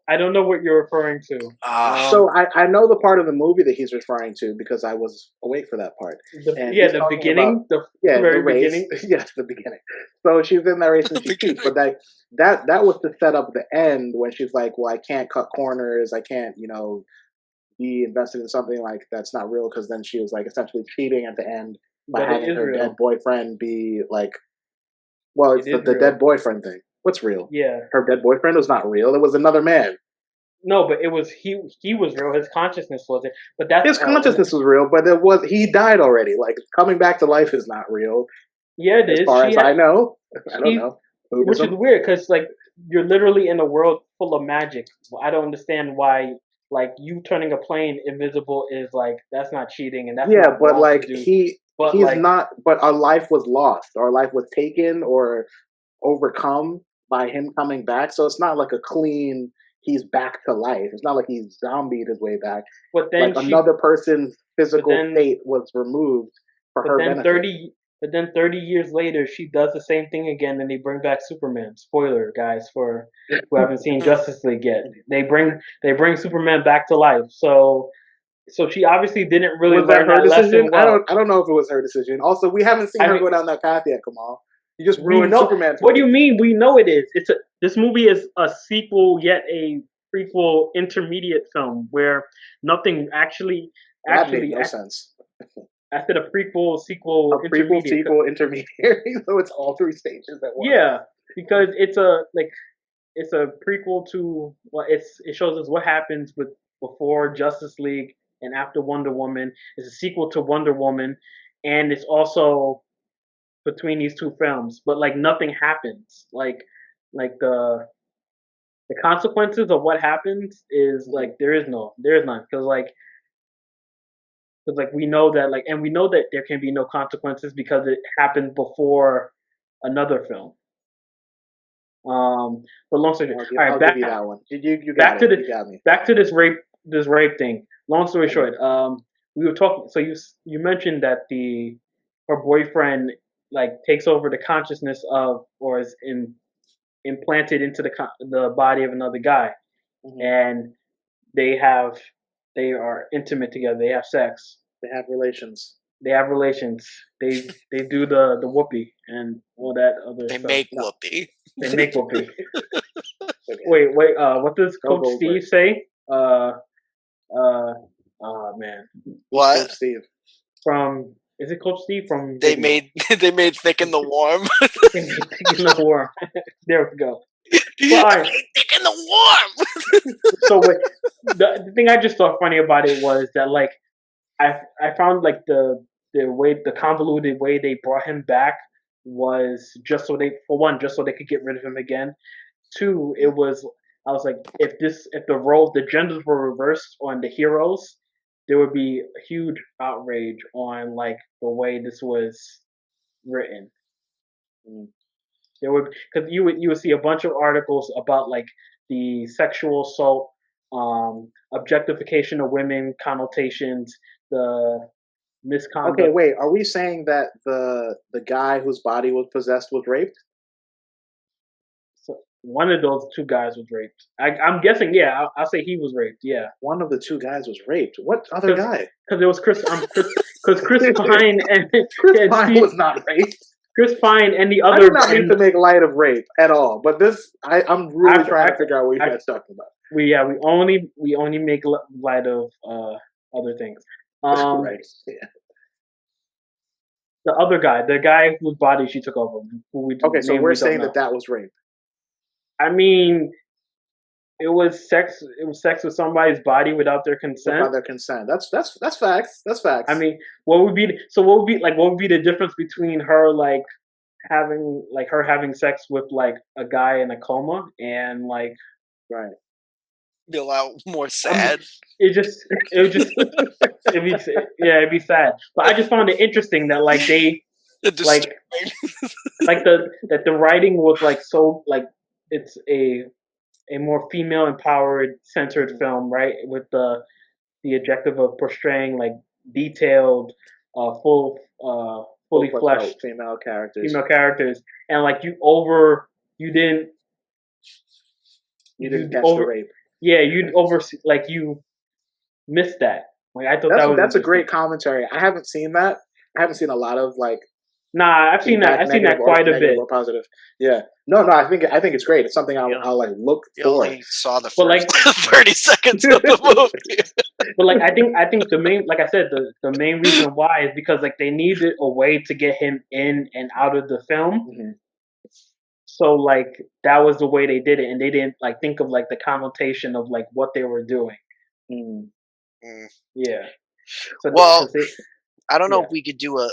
I don't know what you're referring to. ah So I know the part of the movie that he's referring to because I was awake for that part. And he's The talking about beginning, the the very race. beginning. Yes, the beginning. So she's in that race and the she cheats, beginning. but that was to set up the end when she's like, well, I can't cut corners, I can't, be invested in something like that's not real because then she was like essentially cheating at the end by But it having is her dead real. boyfriend be like, well, It it's is the dead real. boyfriend thing. What's real? Yeah. Her dead boyfriend was not real. It was another man. No, but it was he was real. His consciousness wasn't. But that's His consciousness was real, but he died already. Like coming back to life is not real, yeah, it as is. far as I know. I don't She know which is Buddhism. weird because like you're literally in a world full of magic. I don't understand why like you turning a plane invisible is like that's not cheating and that's Yeah, not but wrong to like do. But he's like not. But our life was lost. Our life was taken or overcome by him coming back. So it's not like a clean. He's back to life. It's not like he's zombied his way back. But Like then another person's but physical then, state was removed for but her then benefit. 30 years later, she does the same thing again, and they bring back Superman. Spoiler, guys, for who haven't seen Hmm. Justice League yet. They bring Superman back to life. So she obviously didn't really Was that learn her that lesson decision? well. I don't know if it was her decision. Also, we haven't seen I her mean, go down that path yet, Kamal. You just we ruined know. Superman for What do me. you mean? We know it is. This movie is a sequel yet a prequel intermediate film where nothing actually That made actually no sense. after the prequel A sequel prequel, intermediate. sequel, intermediary, so it's all three stages at once. Yeah, because it's a prequel to it shows us what happens with before Justice League and after Wonder Woman. It's a sequel to Wonder Woman, and it's also between these two films. But like nothing happens. Like the consequences of what happens is Mhm. like there is none because we know that and we know that there can be no consequences because it happened before another film. But long story short, all right, I'll give you that one. You got back to it. the You got me. back to this rape thing. Long story Mhm. short, we were talking. So you mentioned that the her boyfriend like takes over the consciousness of or is implanted into the body of another guy, Mhm. and they have they are intimate together. They have sex. They have relations. They have relations. They do the whoopee and all that other They stuff. make No, whoopee. They make whoopee. okay. Wait. What does No Coach Goldberg. Steve say? Uh, oh man, Who's What? Coach Steve? from is it Coach Steve from They Disney? made they made thick in the warm. They made Pig in the War. There we go. They But all right, made thick in the warm. so wait, the thing I just thought funny about it was that like I found like the convoluted way they brought him back was just so they for one just so they could get rid of him again. Two, it was I was like if the genders were reversed on the heroes, there would be a huge outrage on like the way this was written. Mm. There would because you would see a bunch of articles about like the sexual assault, objectification of women, connotations, the Okay, misconduct. wait. Are we saying that the guy whose body was possessed was raped? So one of those two guys was raped. I'm guessing, yeah. I'll say he was raped, yeah, One of the two guys was raped. What other because guy? it was Chris Pine Chris and Pine Steve was not raped. Chris Pine and the I do other not mean and to make light of rape at all, but I'm really after trying to figure out what you I, guys talking about. we only make light of other things. Um, Right. Yeah. the other guy, the guy whose body she took over, who we Okay, so name we're we don't saying that know. that was rape. I mean, it was sex. It was sex with somebody's body without their Without consent. their consent. That's facts. That's I facts. mean, what would be the difference between her like having sex with like a guy in a coma and like Right. Be a lot more I mean sad. it would just it'd be it'd be sad. But I just found it interesting that like they like Disturbing. the writing was like so like it's a more female empowered centered Mhm. film, right? With the objective of portraying like detailed, Full fully fleshed out fleshed female characters. female characters, and like you didn't You didn't you catch the over rape. yeah you over like you missed that. Like I thought that was That's a interesting. great commentary. I haven't seen that. I haven't seen a lot of like Nah, I've seen that. feedback, I've seen that quite a negative bit. or positive. Yeah. No, no. I think it's great. It's something You know, I'll like look you for. only saw the But first like, 30 seconds of the movie. but like, I think the main, like I said, the main reason why is because like they needed a way to get him in and out of the film. Mhm. So like that was the way they did it, and they didn't like think of like the connotation of like what they were doing. Mm. Mm. Yeah. So Well, because they I don't know yeah. if we could do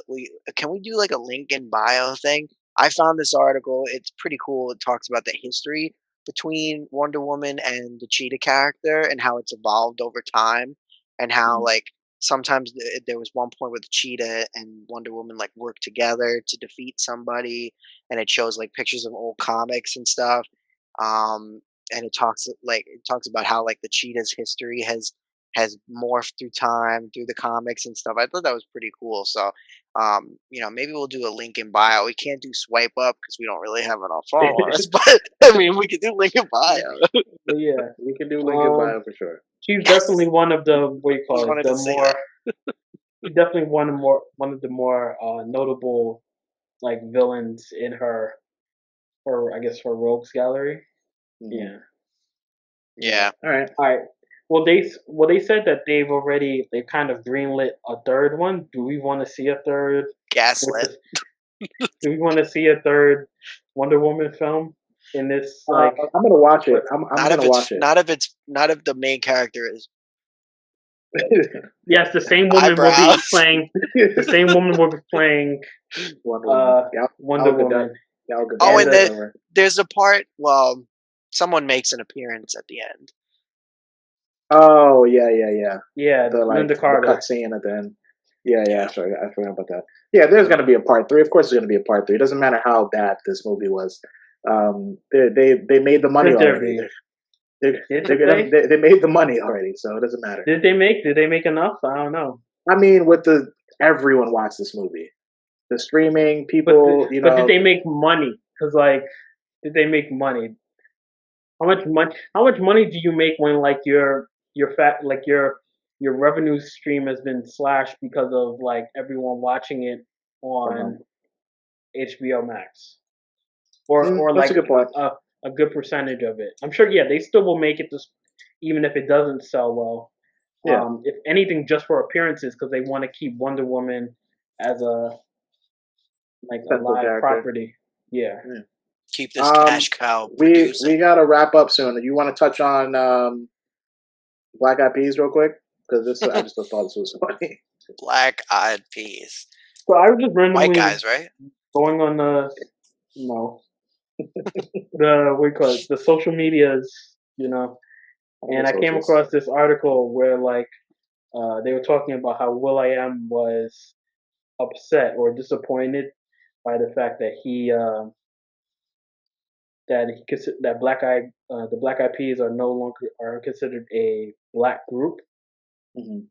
can we do like a link in bio thing? I found this article. It's pretty cool. It talks about the history between Wonder Woman and the Cheetah character and how it's evolved over time and how Mhm. like sometimes there was one point where the cheetah and Wonder Woman like work together to defeat somebody, and it shows like pictures of old comics and stuff. And it talks about how like the cheetah's history has morphed through time through the comics and stuff. I thought that was pretty cool. So, maybe we'll do a link in bio. We can't do swipe up because we don't really have enough followers, but I mean, we could do link in bio. But yeah, We can do link in bio for sure. she's Yes, definitely one of the what do you just call it? wanted The to say more that. she's definitely one of the more notable like villains in her I guess her rogues gallery. Mhm. Yeah. Yeah, All right. All right. They said that they kind of greenlit a third one. Do we want to see a third? gaslit. Do we want to see a third Wonder Woman film in this like? I'm gonna watch it. What- I'm Not if gonna watch it. not if the main character is Yes, the same woman will be eyebrows. playing. The same woman will be playing Wonder Woman. Wonder I'll get Woman. I'll get Oh, And and over. there's a part. Well, someone makes an appearance at the end. Oh yeah. Yeah, The Linda the Carter. cutscene at the end. Yeah. Sorry, I forgot about that. Yeah, there's gonna be a part 3. Of course, there's gonna be a part 3. It doesn't matter how bad this movie was. They made the money Could there already. be? They made the money already, so it doesn't matter. Did they make enough? I don't know. I mean, everyone watched this movie. The streaming people, But did they make money? Because like, did they make money? How much money do you make when like your revenue stream has been slashed because of like everyone watching it on HBO Max or that's like a good point. a good percentage of it? I'm sure. Yeah, they still will make it this even if it doesn't sell well. Yeah. If anything, just for appearances because they want to keep Wonder Woman as a like a Central live character. property. Yeah. Keep this cash cow We producing. gotta wrap up soon. You want to touch on Black Eyed Peas real quick? Because I just thought this was funny. Black Eyed Peas. So I was just White randomly guys, right? going on the social medias, and I came across this article where like they were talking about how will.i.am was upset or disappointed by the fact that that the Black Eyed Peas are considered a black group. Mm-hmm.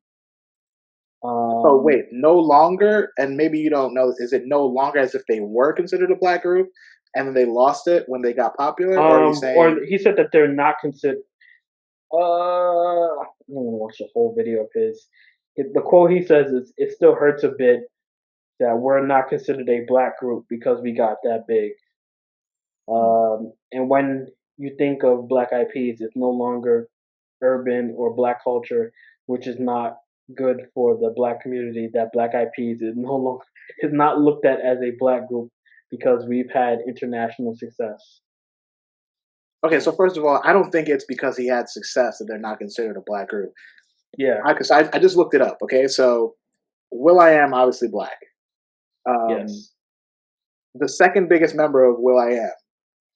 So wait, no longer, and maybe you don't know, is it no longer as if they were considered a black group and then they lost it when they got popular? Or are you saying? Or he said that they're not considered. I'm gonna watch the whole video of his. The quote he says is, "It still hurts a bit that we're not considered a black group because we got that big." And when you think of Black Eyed Peas, it's no longer urban or black culture, which is not good for the black community. That Black Eyed Peas is not looked at as a black group because we've had international success. Okay, so first of all, I don't think it's because he had success that they're not considered a black group. Yeah. Because I just looked it up. Okay, so will.i.am obviously black. Yes. The second biggest member of will.i.am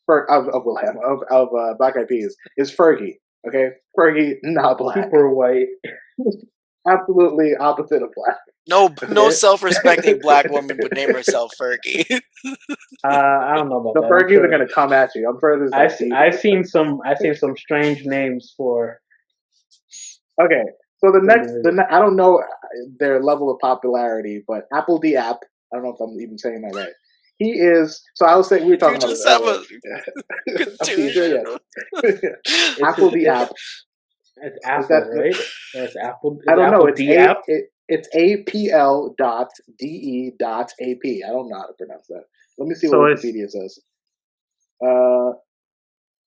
of Black Eyed Peas is Fergie. Okay, Fergie not black. Super white. Absolutely opposite of black. No self-respecting black woman would name herself Fergie. I don't know about The that. Fergies are gonna come at you. I'm sure there's. I've seen some strange names for. Okay, so I don't know their level of popularity, but Apple the App. I don't know if I'm even saying that right. He is. So I was saying we were talking about just have a confusion. yes. Apple the App. It's Apple, right? It's Apple. I don't know. It's app. It's apl.de.ap. I don't know how to pronounce that. Let me see what Wikipedia says.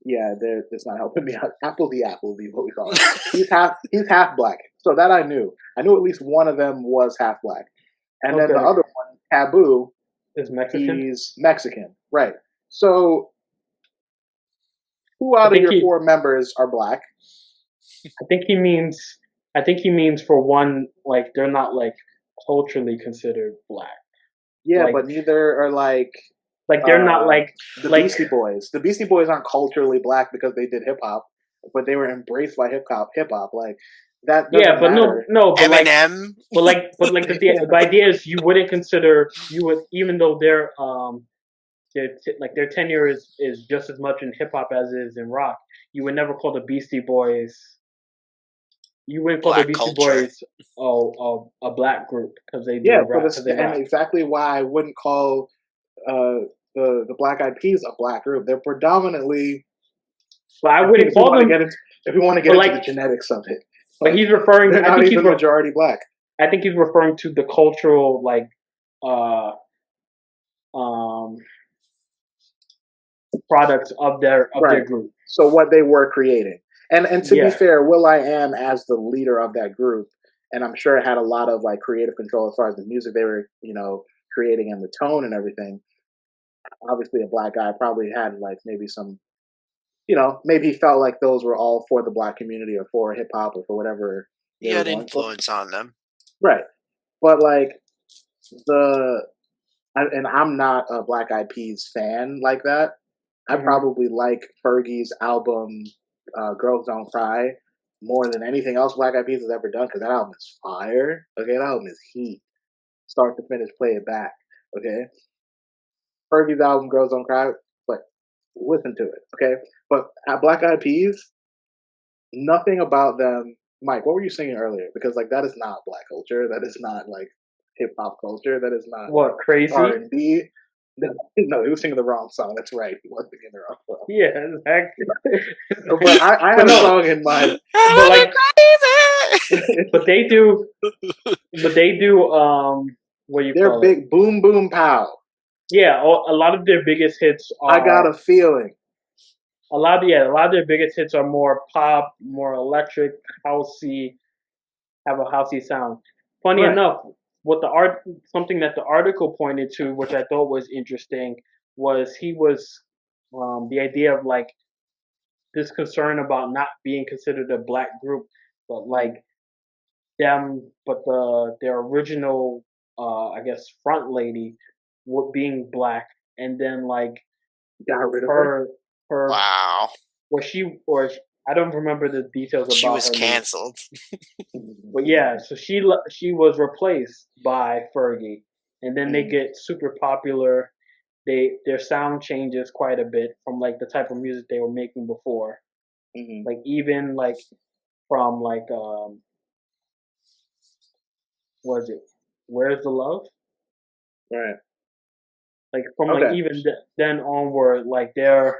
Yeah, it's not helping me out. Apple the App will be what we call it. He's half black. So that I knew. I knew at least one of them was half black. And then the other one, Taboo, is Mexican. He's Mexican. Right. So who out of your 4 members are black? I think he means for one, like they're not like culturally considered black. Yeah, but neither are like they're not like the Beastie Boys. The Beastie Boys aren't culturally black because they did hip hop, but they were embraced by hip hop. Like that Yeah, doesn't but matter. Eminem. the idea is you wouldn't consider you would even though their tenure is just as much in hip hop as it is in rock. You would never call the Beastie Boys. You wouldn't call the Black Beastie culture. Boys a black group because they Yeah, do rap because they and rap. exactly why I wouldn't call the Black Eyed Peas a black group. They're predominantly, But I if wouldn't we call want to them. get into But the like, genetics of it, but like he's referring. they're not even majority black. I think he's referring to the cultural uh um products of their Right. group. So what they were creating, and to be Yeah, fair, Will I Am as the leader of that group, and I'm sure it had a lot of like creative control as far as the music they were, creating and the tone and everything. Obviously, a black guy probably had like maybe some, maybe he felt like those were all for the black community or for hip hop or for whatever He they were had going for. influence on them. Right. But like the, and I'm not a Black Eyed Peas fan like that. I hmm probably like Fergie's album, "Girls Don't Cry," more than anything else Black Eyed Peas has ever done because that album is fire. Okay, that album is heat, start to finish. Play it back. Okay, Fergie's album "Girls Don't Cry," but listen to it. Okay, but at Black Eyed Peas, nothing about them. Mike, what were you singing earlier? Because like that is not black culture. That is not like hip hop culture. That is not like What crazy? R&B. No, he was singing the wrong song. That's right. He was singing the wrong song. Yeah, exactly. But I But had a no, song in mind. but I'm like, crazy. but they do, what do you They're call it? big boom boom pow. Yeah, a lot of their biggest hits I got are a feeling. a lot of their biggest hits are more pop, more electric, housey, have a housey sound. Funny Right. enough, what the art something that the article pointed to, which I thought was interesting, was he was the idea of like this concern about not being considered a black group, but Mm. like but their original I guess front lady being black, and then like Got rid of her. her her Wow. I don't remember the details She about was her name. canceled. But yeah, so she was replaced by Fergie, and then they Mm, get super popular. Their sound changes quite a bit from like the type of music they were making before. mm, Like even like from what is it? Where's the love? right. Like from like Okay. even then onward, like their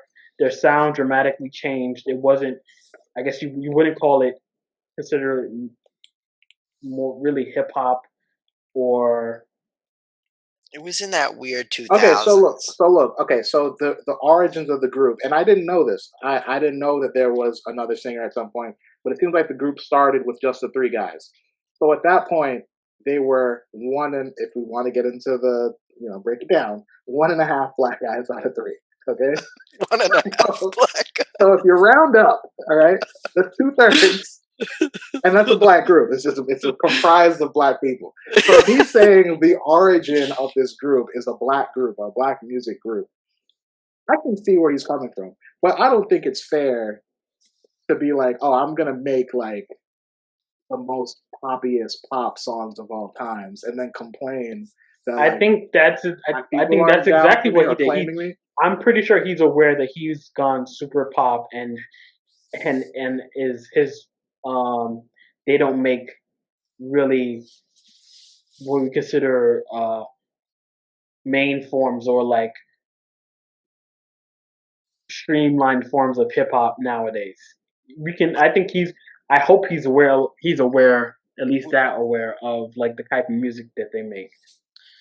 sound dramatically changed. It wasn't. I guess you wouldn't call it consider it more really hip hop or It was in that weird Okay, so look, 2000s. okay, so the origins of the group, and I didn't know this. I didn't know that there was another singer at some point, but it seems like the group started with just the three guys. So at that point, they were one, and if we want to get into the, break it down, one and a half black guys out of three. Okay, One and a half so, black. so if you round up, all right, that's 2/3, and that's a black group. It's comprised of black people. So if he's saying the origin of this group is a black group, a black music group, I can see where he's coming from. But I don't think it's fair to be like, oh, I'm gonna make like the most poppiest pop songs of all times, and then complain that I like think that's black I people think aren't that's down exactly for me what he or did. claiming me. I'm pretty sure he's aware that he's gone super pop and is his they don't make really what we consider main forms or like streamlined forms of hip hop nowadays. We can I think I hope he's aware at least that aware of like the type of music that they make.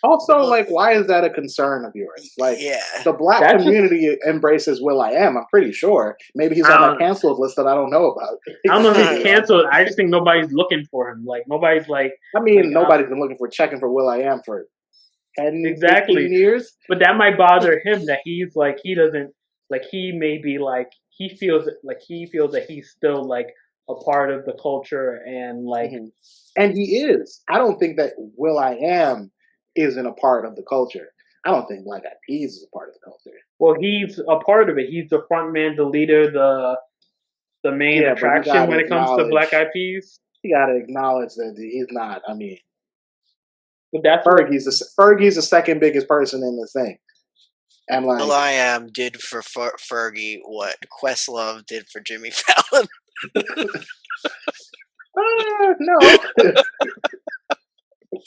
Also, Well, like, why is that a concern of yours? Like, yeah. the black That's just community embraces Will I Am. I'm pretty sure. Maybe he's on that I canceled list that I don't know about. He I don't could know if still he's be on. canceled. I just think nobody's looking for him. Like nobody's I like mean, nobody's been looking for checking for Will I Am for 10, exactly. 15 years. But that might bother him that he's like he doesn't like he may be like he feels that he's still like a part of the culture and like Hmm. And he is. I don't think that Will I Am isn't a part of the culture. I don't think Black Eyed Peas is a part of the culture. well he's a part of it. He's the front man, the leader, the main Yeah, but you attraction gotta when it comes to Black acknowledge. Eyed Peas. You gotta acknowledge that he's not. I mean, But that's what Fergie's the second biggest person in the thing, and like, Will.i.am did for Fergie what Questlove did for Jimmy Fallon. no,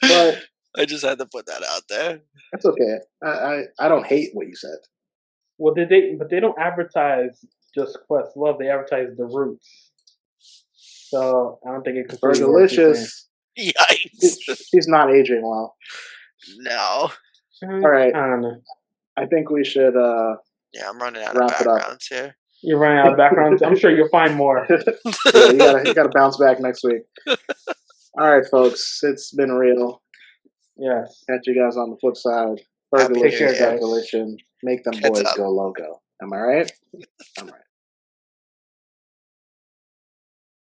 but I just had to put that out there. that's okay. I don't hate what you said. well, but they don't advertise just Questlove. They advertise the Roots. So I don't think it completely works the same. Fergalicious. Yikes! She's not aging well. No. All right, I don't know. I think we should Yeah, I'm running out of wrap it up. backgrounds here. You're running out of backgrounds. I'm sure you'll find more. Yeah, you gotta bounce back next week. All right, folks, it's been real. Yes. Catch you guys on the flip side. Happy New Take care, Fergalicious guys. Abolition. Make them Heads boys up. go loco. Am I right? I'm right.